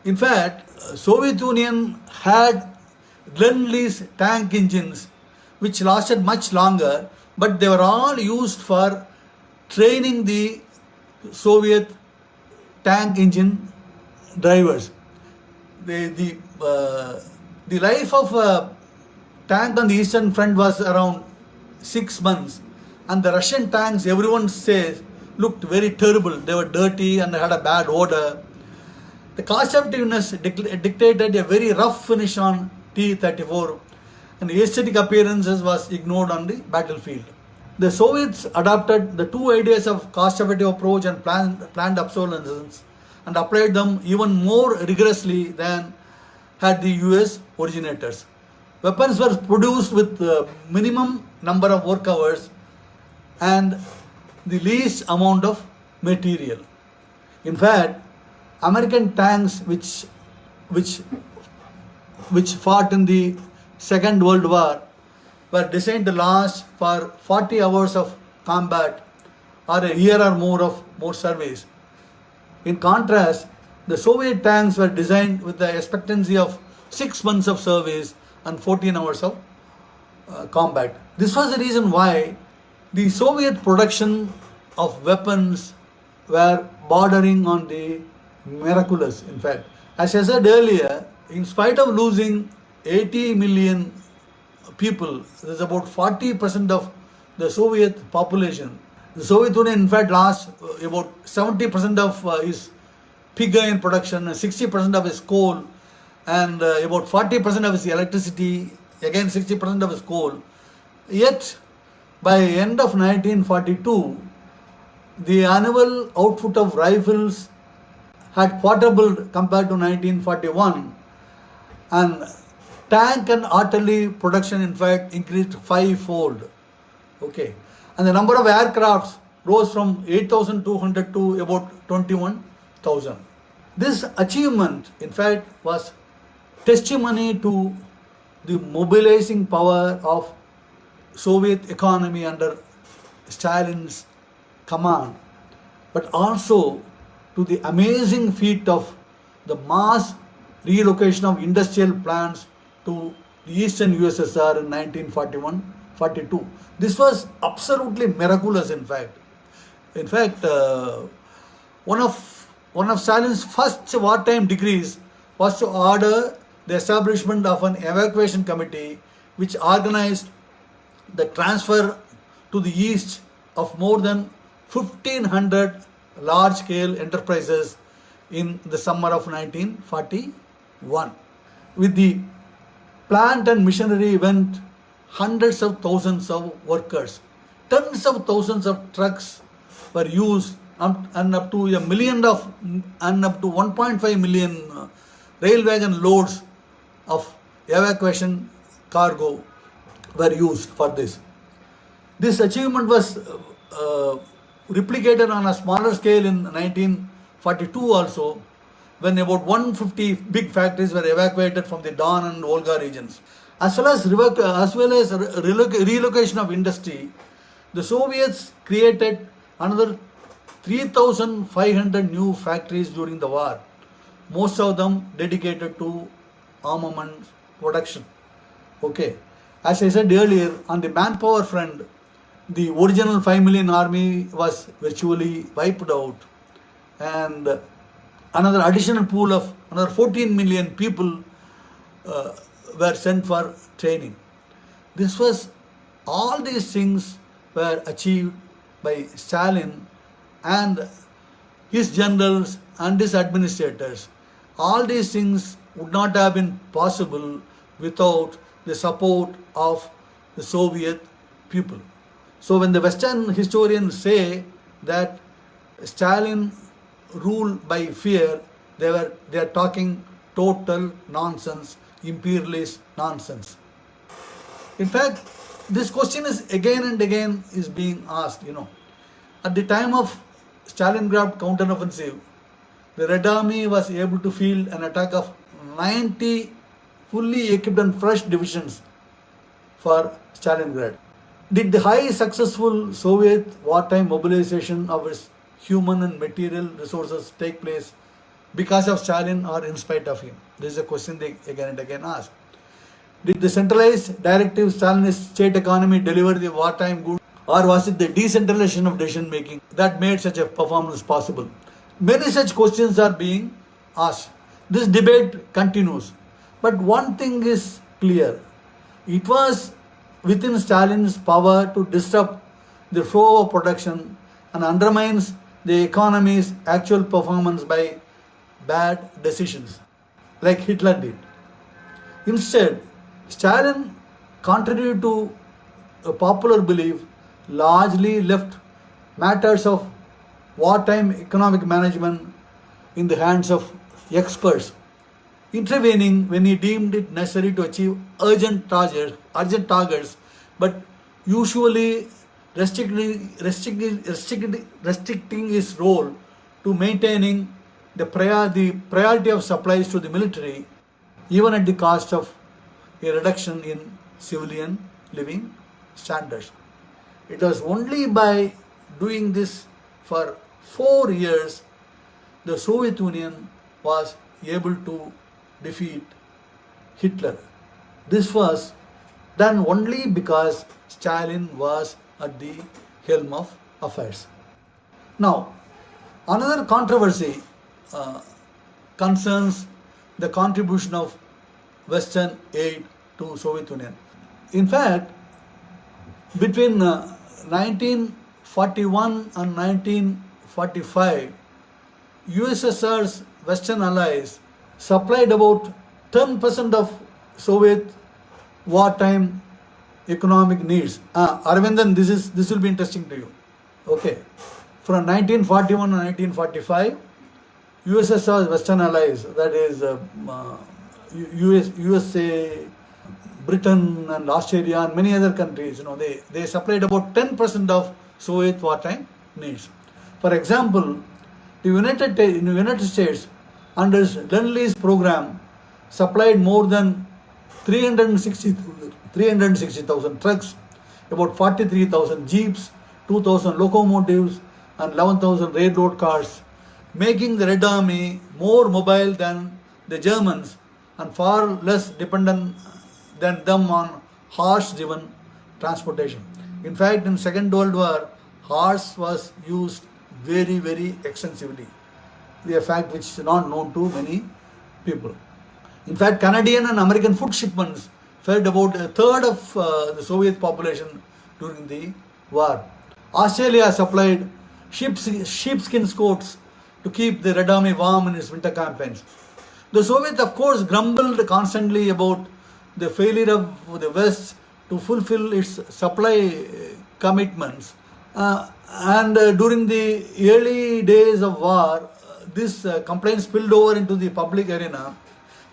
Speaker 1: In fact, Soviet Union had Lend-Lease tank engines which lasted much longer, but they were all used for training the Soviet tank engine drivers. The life of a tank on the Eastern Front was around 6 months, and the Russian tanks, everyone says, looked very terrible. They were dirty and they had a bad odor. The cost effectiveness dictated a very rough finish on T-34, and the aesthetic appearances was ignored on the battlefield. The Soviets adopted the two ideas of cost-effective approach and planned obsolescence and applied them even more rigorously than had the US originators. Weapons were produced with the minimum number of work hours and the least amount of material. In fact, American tanks which fought in the Second World War were designed to last for 40 hours of combat or a year or more service. In contrast, the Soviet tanks were designed with the expectancy of 6 months of service and 14 hours of combat. This was the reason why the Soviet production of weapons were bordering on the miraculous. In fact, as I said earlier, in spite of losing 80 million people, there's about 40% of the Soviet population. The Soviet Union, in fact, lost about 70% of its pig iron production, 60% of its coal, and about 40% of its electricity, again 60% of its coal. Yet, by end of 1942, the annual output of rifles had quadrupled compared to 1941, and tank and artillery production in fact increased fivefold. Okay, and the number of aircrafts rose from 8,200 to about 21,000. This achievement in fact was testimony to the mobilizing power of Soviet economy under Stalin's command, but also to the amazing feat of the mass relocation of industrial plants to the Eastern USSR in 1941-42. This was absolutely miraculous. In fact, one of Stalin's first wartime decrees was to order the establishment of an evacuation committee which organized the transfer to the east of more than 1,500 large-scale enterprises in the summer of 1941. With the plant and machinery went hundreds of thousands of workers. Tens of thousands of trucks were used, and up to 1.5 million rail wagon loads of evacuation cargo were used for this. This achievement was replicated on a smaller scale in 1942 also, when about 150 big factories were evacuated from the Don and Volga regions. As well as relocation of industry, the Soviets created another 3,500 new factories during the war, most of them dedicated to armament production. Okay, as I said earlier, on the manpower front, the original 5 million army was virtually wiped out, and another additional pool of another 14 million people were sent for training. All these things were achieved by Stalin and his generals and his administrators. All these things would not have been possible without the support of the Soviet people. So when the Western historians say that Stalin ruled by fear, they are talking total nonsense, imperialist nonsense. In fact, this question is again and again is being asked. At the time of Stalingrad counteroffensive, the Red Army was able to field an attack of 90 fully equipped and fresh divisions for Stalingrad. Did the high successful Soviet wartime mobilization of its human and material resources take place because of Stalin or in spite of him? This is a question they again and again ask. Did the centralized directive Stalinist state economy deliver the wartime goods, or was it the decentralization of decision making that made such a performance possible? Many such questions are being asked. This debate continues. But one thing is clear. It was within Stalin's power to disrupt the flow of production and undermines the economy's actual performance by bad decisions, like Hitler did. Instead, Stalin, contrary to a popular belief, largely left matters of wartime economic management in the hands of experts, intervening when he deemed it necessary to achieve urgent targets, but usually restricting his role to maintaining the priority of supplies to the military, even at the cost of a reduction in civilian living standards. It was only by doing this for 4 years the Soviet Union was able to defeat Hitler. This was done only because Stalin was at the helm of affairs. Now, another controversy concerns the contribution of Western aid to Soviet Union. In fact, between 1941 and 1945, USSR's Western allies supplied about 10% of Soviet wartime economic needs. Arvindan, this will be interesting to you. Okay, from 1941 and 1945, USSR's Western allies, that is USA, Britain and Australia and many other countries, they supplied about 10% of Soviet wartime needs. For example, the United States under Lend-Lease program supplied more than 360,000 trucks, about 43,000 jeeps, 2,000 locomotives and 11,000 railroad cars, making the Red Army more mobile than the Germans and far less dependent than them on horse-driven transportation. In fact, in Second World War, horse was used very, very extensively. A fact which is not known to many people. In fact, Canadian and American food shipments fed about a third of the Soviet population during the war. Australia supplied sheepskin coats to keep the Red Army warm in its winter campaigns. The Soviets, of course, grumbled constantly about the failure of the West to fulfill its supply commitments. And during the early days of war, this complaint spilled over into the public arena.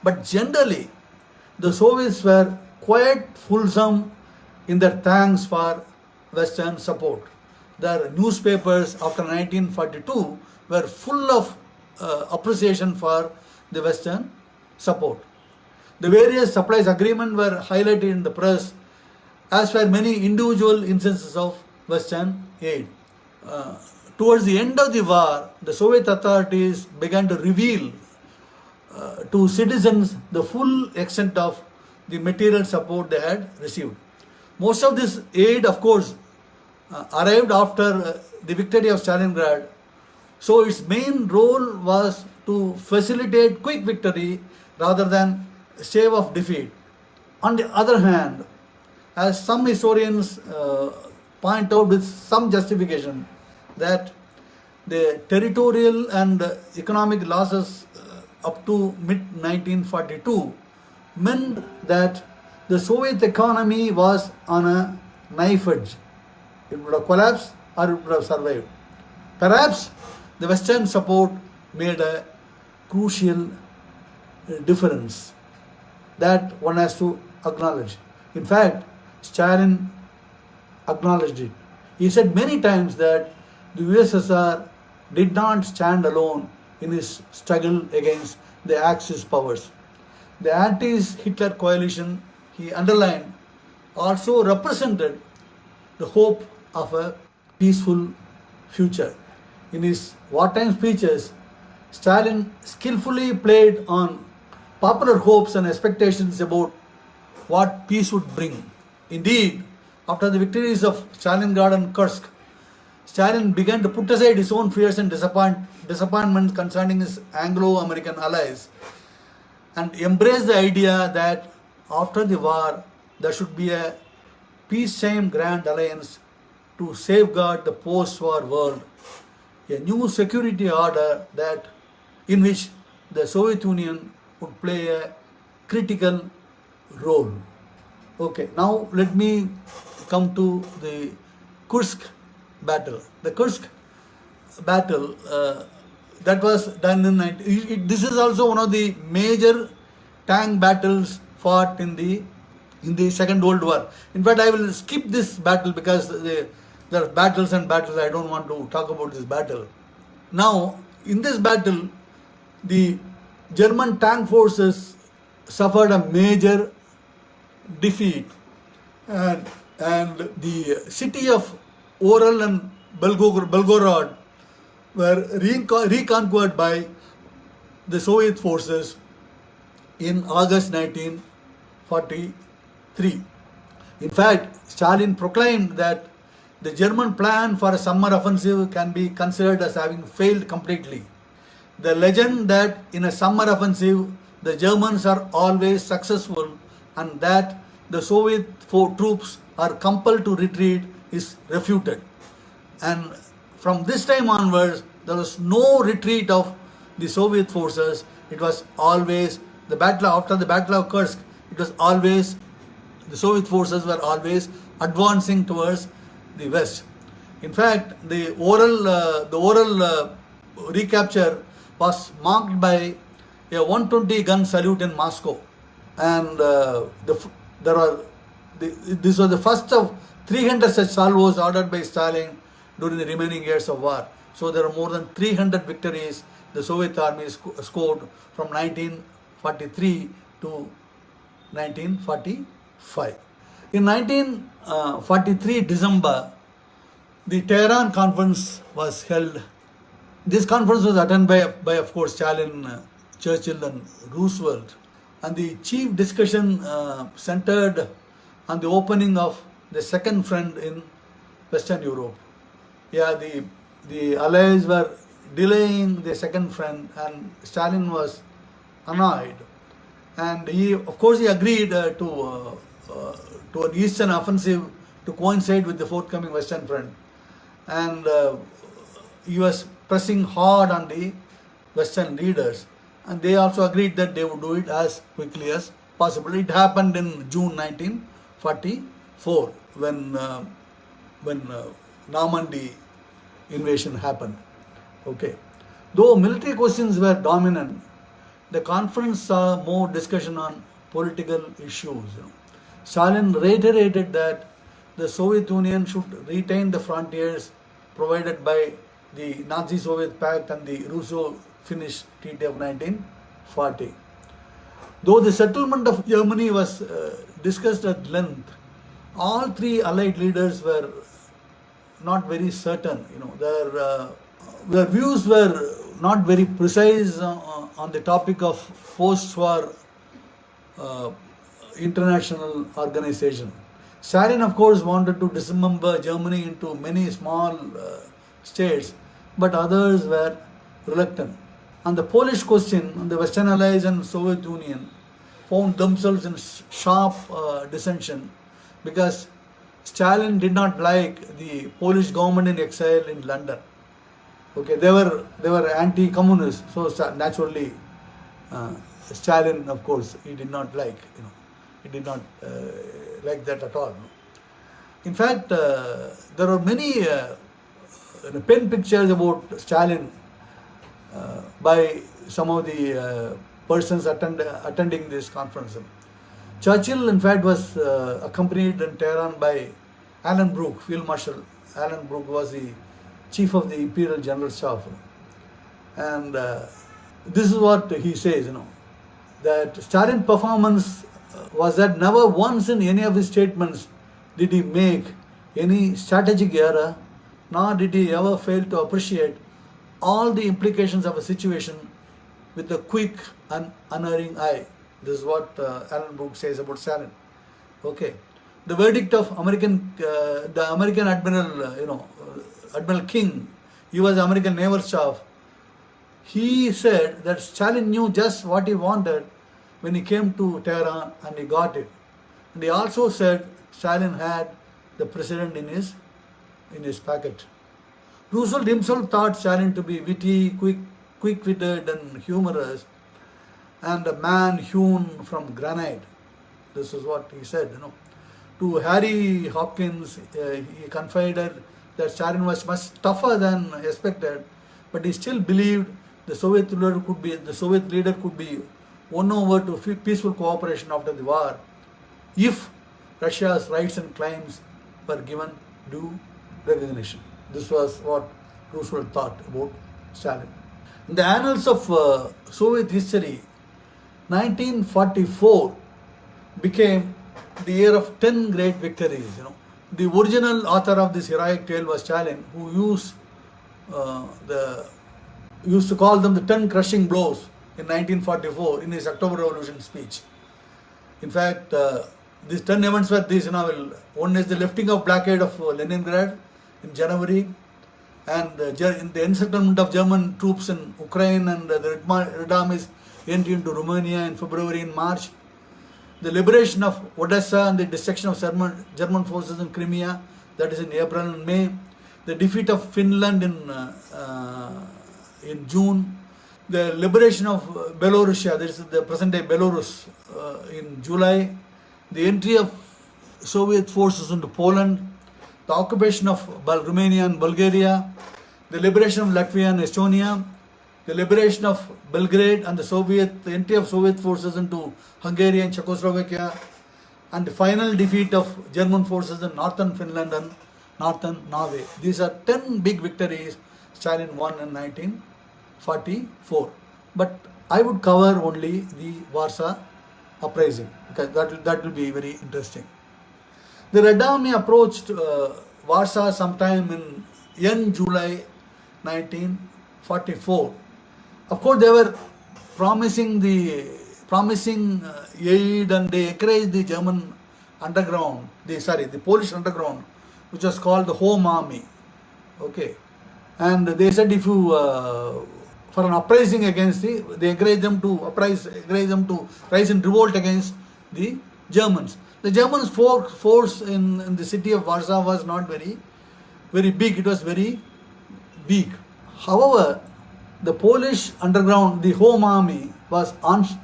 Speaker 1: But generally, the Soviets were quite fulsome in their thanks for Western support. Their newspapers after 1942 were full of appreciation for the Western support. The various supplies agreements were highlighted in the press, as were many individual instances of Western aid. Towards the end of the war, the Soviet authorities began to reveal to citizens the full extent of the material support they had received. Most of this aid, of course, arrived after the victory of Stalingrad. So its main role was to facilitate quick victory rather than stave off defeat. On the other hand, as some historians point out with some justification, that the territorial and economic losses up to mid-1942 meant that the Soviet economy was on a knife edge. It would have collapsed or it would have survived. Perhaps the Western support made a crucial difference that one has to acknowledge. In fact, Stalin acknowledged it. He said many times that the USSR did not stand alone in his struggle against the Axis powers. The anti-Hitler coalition, he underlined, also represented the hope of a peaceful future. In his wartime speeches, Stalin skillfully played on popular hopes and expectations about what peace would bring. Indeed, after the victories of Stalingrad and Kursk, Stalin began to put aside his own fears and disappointments concerning his Anglo-American allies and embrace the idea that after the war there should be a peacetime grand alliance to safeguard the post-war world, a new security order that in which the Soviet Union would play a critical role. Okay, now let me come to the Kursk battle. The Kursk battle that was done in this is also one of the major tank battles fought in the Second World War. In fact, I will skip this battle because the There are battles and battles. I don't want to talk about this battle. Now, in this battle, the German tank forces suffered a major defeat, and the city of Oral and Belgorod were reconquered by the Soviet forces in August 1943. In fact, Stalin proclaimed that the German plan for a summer offensive can be considered as having failed completely. The legend that in a summer offensive the Germans are always successful and that the Soviet troops are compelled to retreat is refuted. And from this time onwards, there was no retreat of the Soviet forces. It was always the battle after the Battle of Kursk. It was always the Soviet forces were always advancing towards the west. In fact, the oral recapture was marked by a 120 gun salute in Moscow, and this was the first of 300 such salvos ordered by Stalin during the remaining years of war. So there are more than 300 victories the Soviet army scored from 1943 to 1945. In 1943 December, the Tehran conference was held. This conference was attended by of course, Stalin, Churchill and Roosevelt. And the chief discussion centered on the opening of the second front in Western Europe. Yeah, the Allies were delaying the second front, and Stalin was annoyed. And he agreed to an eastern offensive to coincide with the forthcoming Western front. And he was pressing hard on the Western leaders, and they also agreed that they would do it as quickly as possible. It happened in June 1944 when Normandy invasion happened. Okay, though military questions were dominant, the conference saw more discussion on political issues. Stalin reiterated that the Soviet Union should retain the frontiers provided by the Nazi-Soviet Pact and the Russo-Finnish Treaty of 1940. Though the settlement of Germany was discussed at length, all three Allied leaders were not very certain. Their views were not very precise on the topic of post-war international organization. Stalin, of course, wanted to dismember Germany into many small states, but others were reluctant. On the Polish question, the Western Allies and Soviet Union found themselves in sharp dissension because Stalin did not like the Polish government in exile in London. Okay, they were anti-communist, so naturally Stalin, of course, he did not like. He did not like that at all. In fact, there are many pen pictures about Stalin by some of the persons attending this conference. Churchill, in fact, was accompanied in Tehran by Alan Brooke, Field Marshal. Alan Brooke was the chief of the Imperial General Staff. And this is what he says, that Stalin's performance was that never once in any of his statements did he make any strategic error, nor did he ever fail to appreciate all the implications of a situation with a quick and unerring eye. This is what Alan Brooke says about Stalin. Okay, the verdict of the American Admiral, Admiral King, he was American Naval Staff. He said that Stalin knew just what he wanted when he came to Tehran, and he got it. And he also said Stalin had the president in his packet. Roosevelt himself thought Stalin to be witty, quick-witted and humorous, and a man hewn from granite. This is what he said. To Harry Hopkins, he confided that Stalin was much tougher than expected, but he still believed the Soviet leader could be won over to peaceful cooperation after the war if Russia's rights and claims were given due recognition. This was what Roosevelt thought about Stalin. In the annals of Soviet history, 1944 became the year of 10 great victories. The original author of this heroic tale was Stalin, who used to call them the 10 crushing blows in 1944 in his October Revolution speech. In fact, these 10 events were these. One is the lifting of blockade of Leningrad in January, and the encirclement of German troops in Ukraine, and the Red Army's entry into Romania in February and March. The liberation of Odessa and the destruction of German forces in Crimea, that is in April and May. The defeat of Finland in June. The liberation of Belarusia, that is the present day Belarus, in July. The entry of Soviet forces into Poland. The occupation of Romania and Bulgaria. The liberation of Latvia and Estonia. The liberation of Belgrade and the entry of Soviet forces into Hungary and Czechoslovakia, and the final defeat of German forces in northern Finland and northern Norway. These are 10 big victories Stalin won in 1944. But I would cover only the Warsaw Uprising, because that will be very interesting. The Red Army approached Warsaw sometime in end July 1944. Of course, they were promising aid, and they encouraged the German underground, the Polish underground, which was called the Home Army. Okay, and they said if you for an uprising against they encouraged them to rise in revolt against the Germans. The Germans' force in the city of Warsaw was not very, very big. It was very weak. However, the Polish underground, the Home Army, was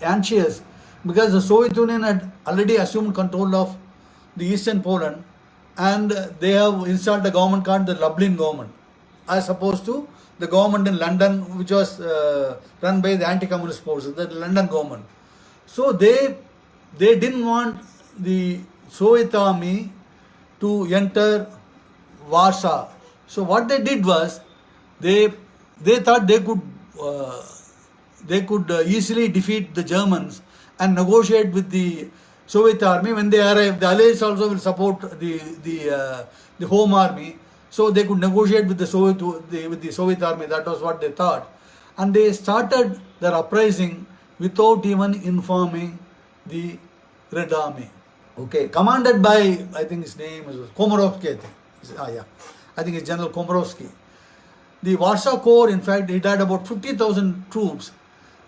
Speaker 1: anxious because the Soviet Union had already assumed control of the eastern Poland, and they have installed a government called the Lublin government, as opposed to the government in London, which was run by the anti-communist forces, the London government. So they didn't want the Soviet army to enter Warsaw. So what they did was they thought they could easily defeat the Germans and negotiate with the Soviet army. When they arrive, the Allies also will support the Home Army, so they could negotiate with the Soviet army. That was what they thought, and they started their uprising without even informing the Red Army. Okay, commanded by, I think his name is Komorowski. I think it's General Komorowski. The Warsaw Corps, in fact, it had about 50,000 troops.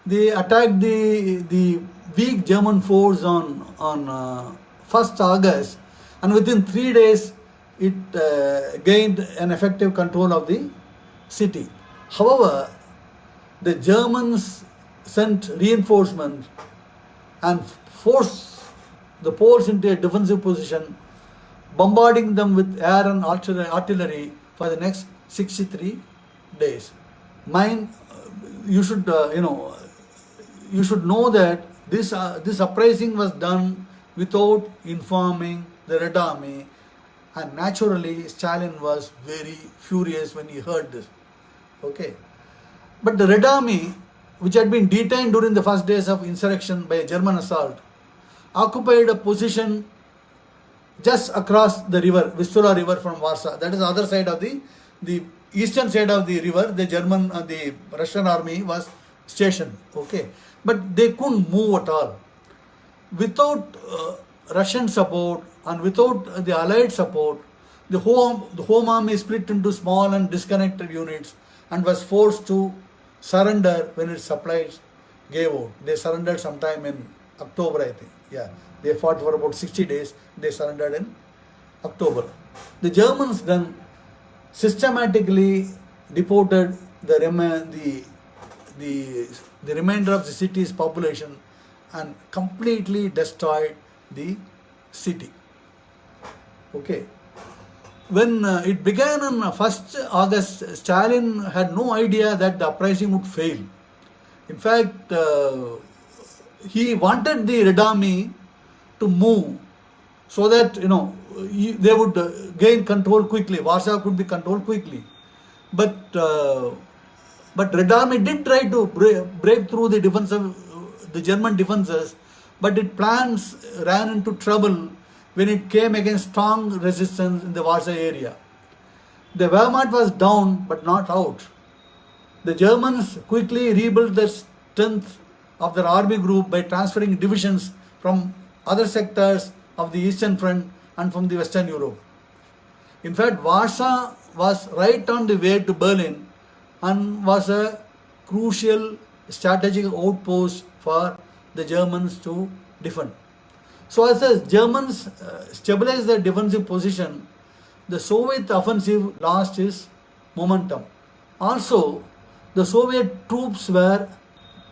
Speaker 1: They attacked the weak German force on 1st August, and within 3 days it gained an effective control of the city. However, the Germans sent reinforcements and forced the Poles into a defensive position, bombarding them with air and artillery for the next 63 days. You should know that this uprising was done without informing the Red Army, and naturally Stalin was very furious when he heard this. Okay, but the Red Army, which had been detained during the first days of insurrection by a German assault, occupied a position just across the river, Vistula River, from Warsaw. That is the other side of the eastern side of the river. The Russian army was stationed. Okay, but they couldn't move at all. Without Russian support and without the Allied support, the Home Army split into small and disconnected units and was forced to surrender when its supplies gave out. They surrendered sometime in October, I think. Yeah, they fought for about 60 days. They surrendered in October. The Germans then systematically deported the remainder of the city's population and completely destroyed the city. Okay. When it began on 1st August, Stalin had no idea that the uprising would fail. In fact, he wanted the Red Army to move so that they would gain control quickly. Warsaw could be controlled quickly. But Red Army did try to break through the the German defenses, but its plans ran into trouble when it came against strong resistance in the Warsaw area. The Wehrmacht was down but not out. The Germans quickly rebuilt the strength of their army group by transferring divisions from other sectors of the Eastern Front and from the Western Europe. In fact, Warsaw was right on the way to Berlin and was a crucial strategic outpost for the Germans to defend. So as the Germans stabilized their defensive position, the Soviet offensive lost its momentum. Also, the Soviet troops were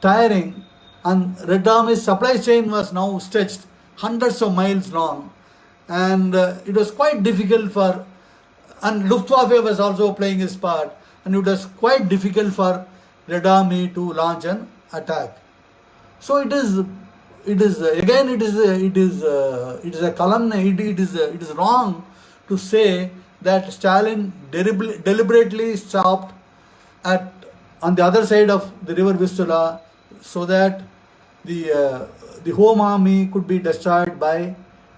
Speaker 1: tiring and Red Army's supply chain was now stretched hundreds of miles long, and it was quite difficult for, and Luftwaffe was also playing its part, and it was quite difficult for Red Army to launch an attack. So it is a calumny. It is wrong to say that Stalin deliberately stopped on the other side of the river Vistula so that the home army could be destroyed by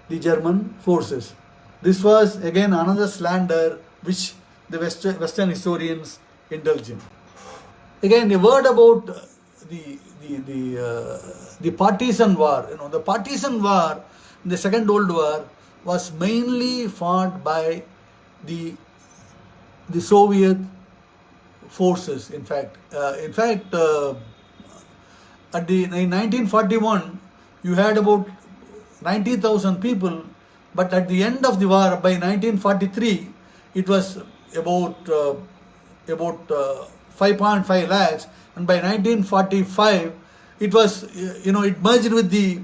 Speaker 1: the German forces. This was again another slander which the Western historians indulge in. Again, a word about the partisan war. The partisan war in the Second World War was mainly fought by the Soviet forces. In 1941, you had about 90,000 people, but at the end of the war, by 1943, it was about 5.5 lakhs, and by 1945, it was it merged with the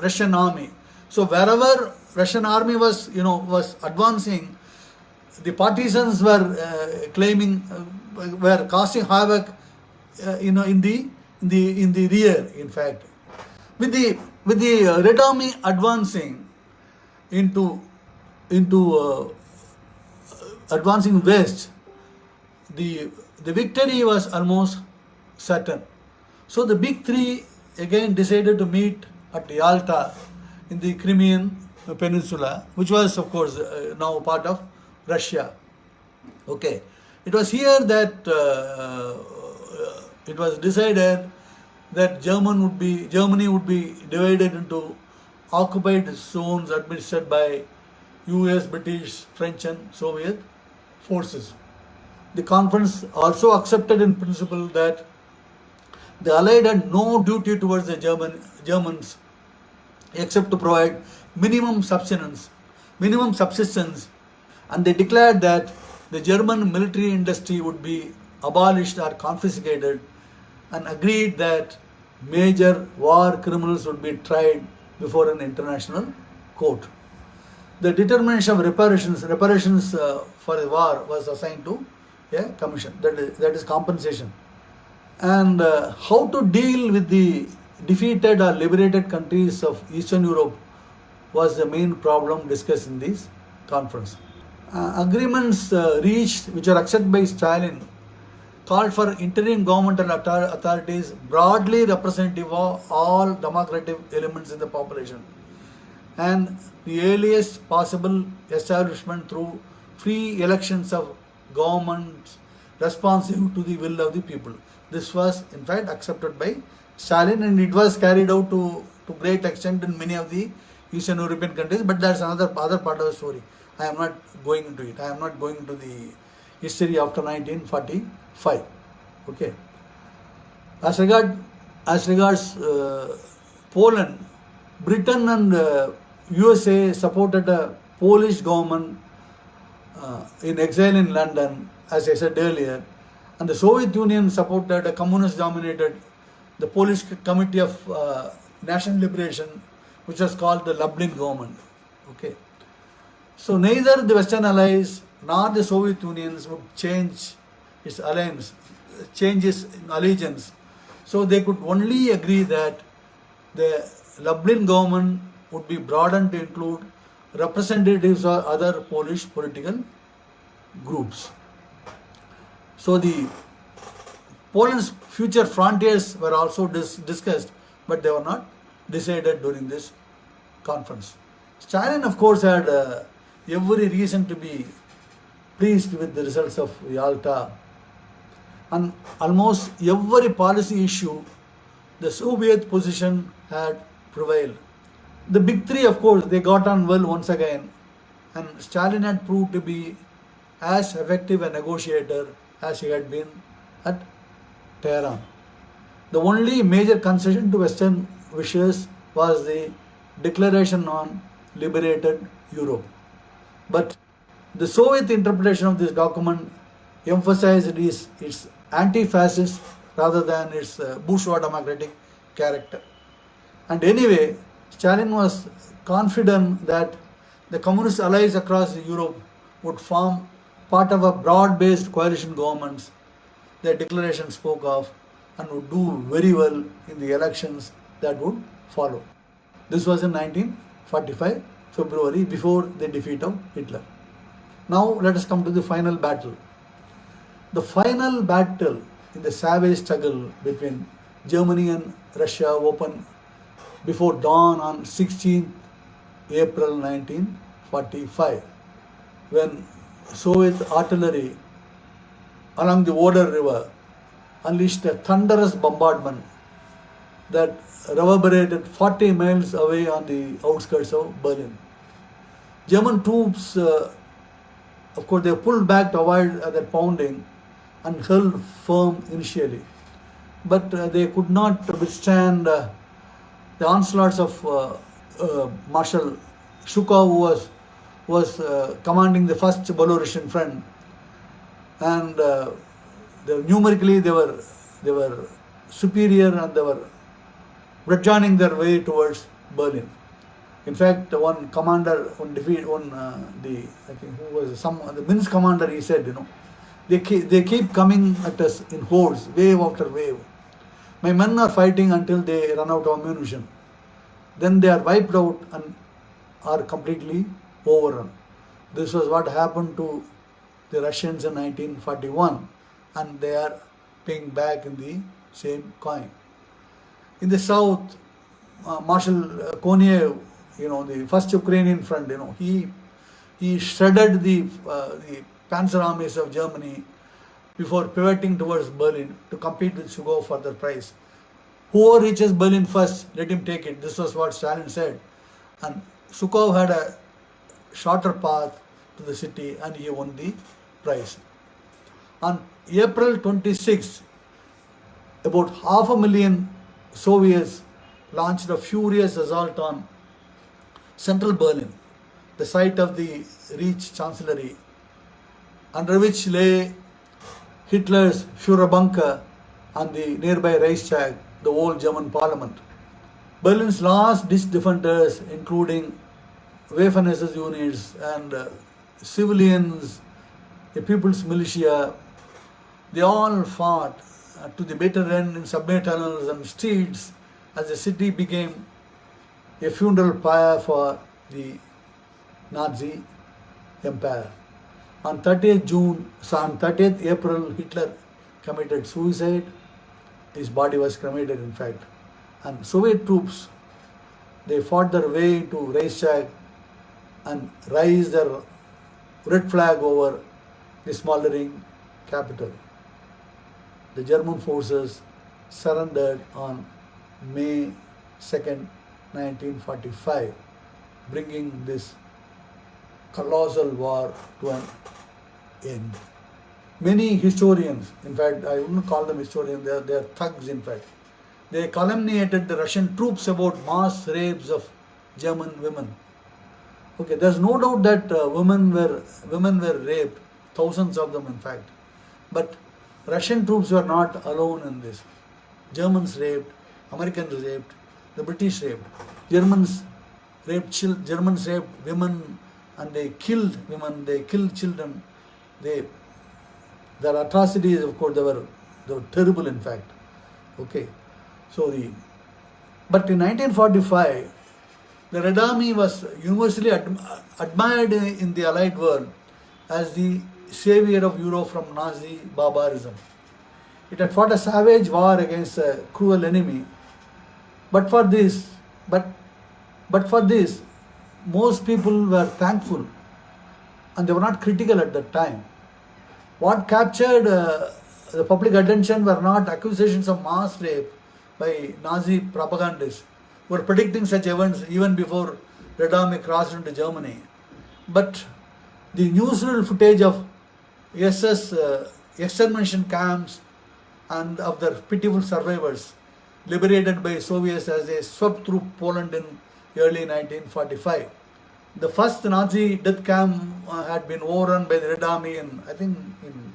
Speaker 1: Russian army. So wherever Russian army was advancing, the partisans were were causing havoc in the rear. In fact, with the Red Army advancing into advancing west, the victory was almost certain. So the big three again decided to meet at Yalta in the Crimean Peninsula, which was of course now part of Russia. Okay, it was here that it was decided that Germany would be divided into occupied zones administered by US, British, French and Soviet forces. The conference also accepted in principle that the Allied had no duty towards the Germans except to provide minimum subsistence, and they declared that the German military industry would be abolished or confiscated, and agreed that major war criminals would be tried before an international court. The determination of reparations for the war was assigned to a commission, that is compensation. And how to deal with the defeated or liberated countries of Eastern Europe was the main problem discussed in this conference. Agreements reached, which are accepted by Stalin, called for interim governmental authorities broadly representative of all democratic elements in the population, and the earliest possible establishment through free elections of governments responsive to the will of the people. This was in fact accepted by Stalin, and it was carried out to great extent in many of the Eastern European countries, but that's other part of the story. I am not going into it. I am not going into the history after 1945. Okay. As regards Poland, Britain and USA supported a Polish government in exile in London, as I said earlier, and the Soviet Union supported a communist-dominated the Polish Committee of National Liberation, which was called the Lublin government. Okay. So neither the Western Allies nor the Soviet Union would change its allegiance. So they could only agree that the Lublin government would be broadened to include representatives of other Polish political groups. So the Poland's future frontiers were also discussed, but they were not decided during this conference. Stalin, of course, had every reason to be pleased with the results of Yalta. On almost every policy issue, the Soviet position had prevailed. The big three, of course, they got on well once again, and Stalin had proved to be as effective a negotiator as he had been at Tehran. The only major concession to Western wishes was the declaration on liberated Europe. But the Soviet interpretation of this document emphasized its anti-fascist rather than its bourgeois democratic character. And anyway, Stalin was confident that the communist allies across Europe would form part of a broad-based coalition government the declaration spoke of and would do very well in the elections that would follow. This was in 1945, February, before the defeat of Hitler. Now let us come to the final battle. The final battle in the savage struggle between Germany and Russia opened before dawn on 16 April 1945, when Soviet artillery along the Oder River unleashed a thunderous bombardment that reverberated 40 miles away on the outskirts of Berlin. German troops, of course, they pulled back to avoid that pounding and held firm initially. But they could not withstand the onslaughts of Marshal Zhukov, who was commanding the first Belarusian front, and numerically they were superior, and they were rejoining their way towards Berlin. In fact, one commander, the Minsk commander, he said, they keep coming at us in hordes, wave after wave. My men are fighting until they run out of ammunition. Then they are wiped out and are completely overrun. This was what happened to the Russians in 1941, and they are paying back in the same coin. In the south, Marshal Konev, the first Ukrainian front, he shredded the panzer armies of Germany before pivoting towards Berlin to compete with Zhukov for the prize. Whoever reaches Berlin first, let him take it. This was what Stalin said. And Zhukov had a shorter path to the city, and he won the prize. On April 26, about 500,000 Soviets launched a furious assault on central Berlin, the site of the Reich Chancellery, under which lay Hitler's Führerbunker and the nearby Reichstag, the old German parliament. Berlin's last-ditch defenders, including Waffen-SS units and civilians, the people's militia, they all fought to the bitter end in subway tunnels and streets as the city became a funeral pyre for the Nazi empire. On 30th April, Hitler committed suicide. His body was cremated, in fact. And Soviet troops, they fought their way into Reichstag and raised their red flag over the smoldering capital. The German forces surrendered on May 2nd, 1945, bringing this colossal war to an end. Many historians, in fact, I wouldn't call them historians, they are thugs, in fact. They calumniated the Russian troops about mass rapes of German women. Okay, there's no doubt that women were raped, thousands of them, in fact. But Russian troops were not alone in this. Germans raped, Americans raped, the British raped. Germans raped women, and they killed women, they killed children. Their atrocities, of course, they were terrible, in fact. Okay, but in 1945, The Red Army was universally admired in the Allied world as the savior of Europe from Nazi barbarism. It had fought a savage war against a cruel enemy, but for this, but for this, most people were thankful and they were not critical at that time. What captured the public attention were not accusations of mass rape by Nazi propagandists who were predicting such events even before Red Army crossed into Germany, but the newsreel footage of SS extermination camps and of their pitiful survivors liberated by Soviets as they swept through Poland in early 1945. The first Nazi death camp had been overrun by the Red Army in, I think, in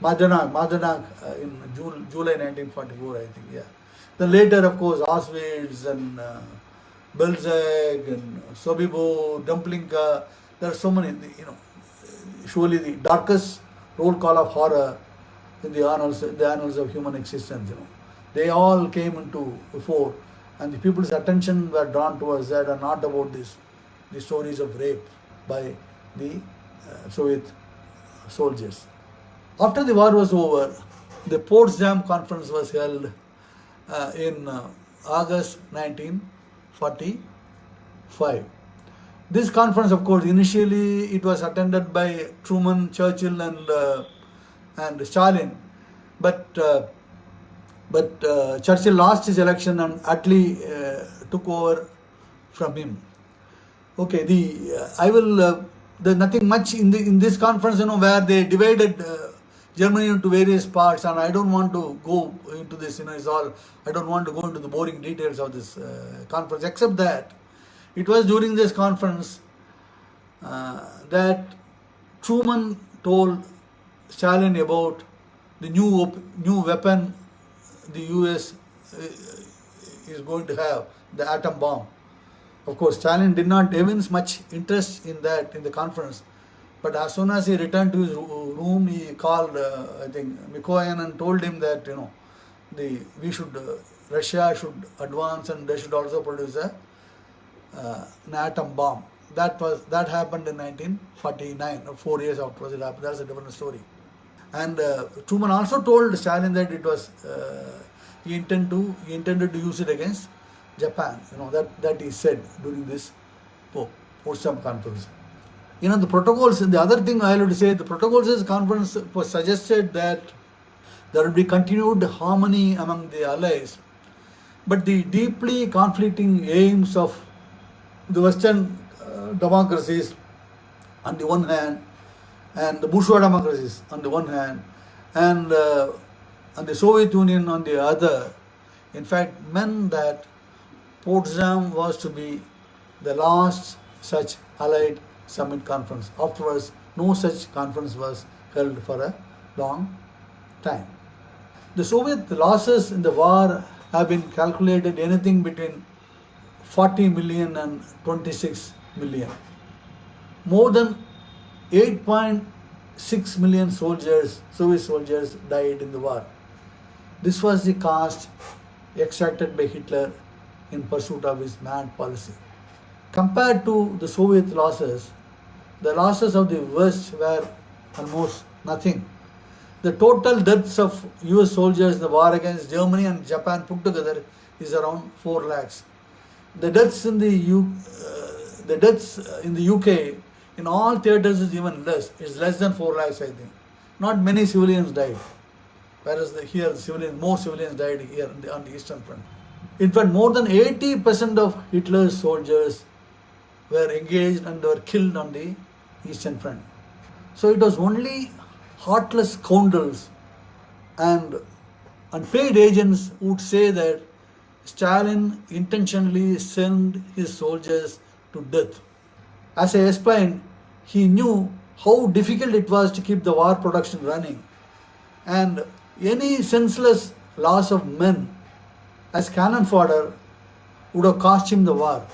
Speaker 1: Majdanek in July 1944, I think, yeah. Then later, of course, Auschwitz and Belzec and Sobibor, Dumplinka, there are so many, surely the darkest roll call of horror in the annals of human existence, They all came into the fore, and the people's attention were drawn towards that and not about the stories of rape by the Soviet soldiers. After the war was over, the Potsdam Conference was held in August 1945. This conference, of course, initially it was attended by Truman, Churchill, and Stalin, but Churchill lost his election and Attlee took over from him. Okay, there's nothing much in this conference, where they divided Germany into various parts, and I don't want to go into this. I don't want to go into the boring details of this conference, except that it was during this conference that Truman told Stalin about the new weapon the US is going to have, the atom bomb. Of course, Stalin did not evince much interest in the conference, but as soon as he returned to his room, he called, I think, Mikoyan and told him that, Russia should advance and they should also produce an atom bomb. That happened in 1949, or 4 years after it happened. That's a different story. And Truman also told Stalin that it was he intended to use it against Japan. That he said during this Potsdam conference. The protocols. The other thing I have to say, the protocols of this conference was suggested that there would be continued harmony among the allies, but the deeply conflicting aims of the Western democracies on the one hand, and the bourgeois democracies on the one hand, and the Soviet Union on the other, in fact, meant that Potsdam was to be the last such Allied summit conference. Afterwards, no such conference was held for a long time. The Soviet losses in the war have been calculated anything between 40 million and 26 million. More than 8.6 million Soviet soldiers died in the war. This was the cost exacted by Hitler in pursuit of his mad policy. Compared to the Soviet losses, the losses of the West were almost nothing. The total deaths of US soldiers in the war against Germany and Japan put together is around 4 lakhs. The deaths in the UK in all theatres is even less. It's less than 4 lakhs, I think. Not many civilians died, whereas here more civilians died here on the Eastern Front. In fact, more than 80% of Hitler's soldiers were engaged and were killed on the Eastern Front. So it was only heartless scoundrels and paid agents who would say that Stalin intentionally sent his soldiers to death. As I explained, he knew how difficult it was to keep the war production running, and any senseless loss of men as cannon fodder would have cost him the war.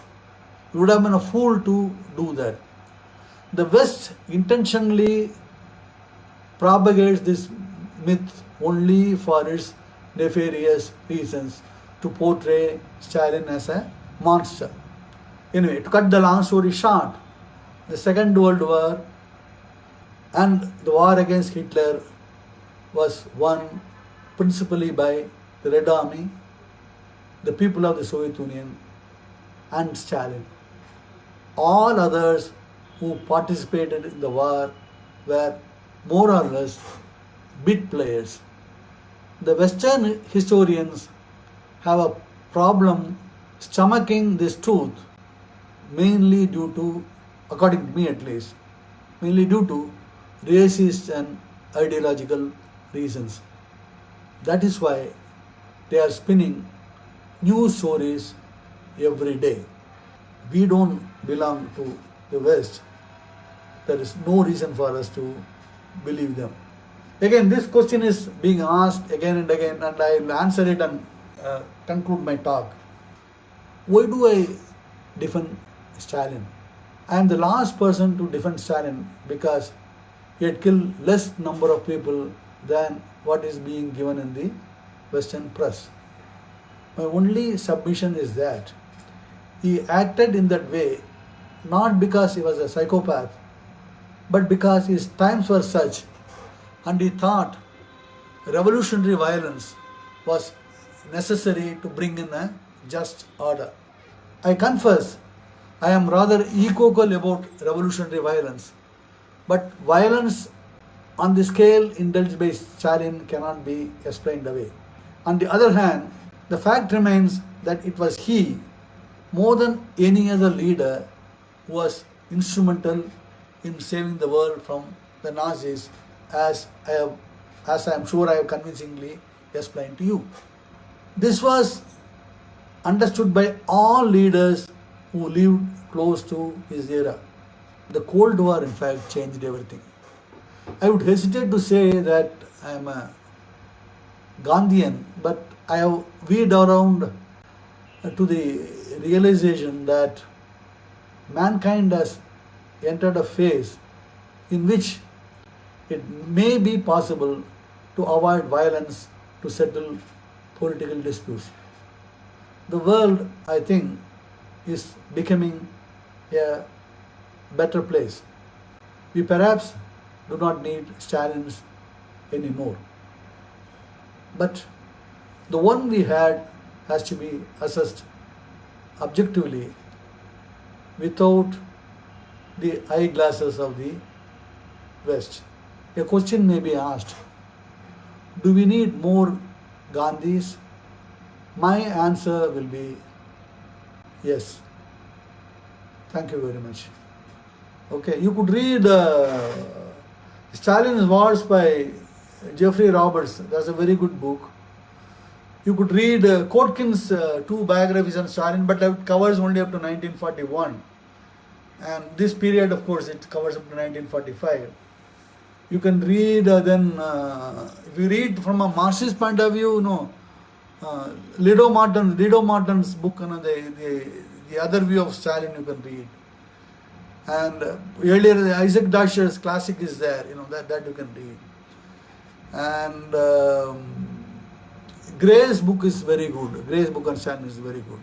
Speaker 1: He would have been a fool to do that. The West intentionally propagates this myth only for its nefarious reasons, to portray Stalin as a monster. Anyway, to cut the long story short, the Second World War and the war against Hitler was won principally by the Red Army, the people of the Soviet Union, and Stalin. All others who participated in the war were more or less bit players. The Western historians have a problem stomaching this truth, mainly due to, according to me at least, mainly due to racist and ideological reasons. That is why they are spinning new stories every day. We don't belong to the West. There is no reason for us to believe them. Again, this question is being asked again and again, and I will answer it and conclude my talk. Why do I defend Stalin? I am the last person to defend Stalin because he had killed less number of people than what is being given in the Western press. My only submission is that he acted in that way not because he was a psychopath, but because his times were such and he thought revolutionary violence was necessary to bring in a just order. I confess I am rather equivocal about revolutionary violence, but violence on the scale indulged by Stalin cannot be explained away. On the other hand, the fact remains that it was he, more than any other leader, who was instrumental in saving the world from the Nazis, as I am sure I have convincingly explained to you. This was understood by all leaders who lived close to his era. The Cold War, in fact, changed everything. I would hesitate to say that I am a Gandhian, but I have weighed around to the realization that mankind has entered a phase in which it may be possible to avoid violence to settle political disputes. The world, I think, is becoming a better place. We perhaps do not need Stalins anymore. But the one we had has to be assessed objectively without the eyeglasses of the West. A question may be asked, do we need more Gandhis? My answer will be yes. Thank you very much. Okay, you could read Stalin's Wars by Jeffrey Roberts. That's a very good book. You could read Kotkin's two biographies on Stalin, but it covers only up to 1941. And this period, of course, it covers up to 1945. You can read if you read from a Marxist point of view, Lido Martin's book, the other view of Stalin you can read. And earlier Isaac Dasher's classic is there, that you can read. And Gray's book is very good. Gray's book on Stalin is very good.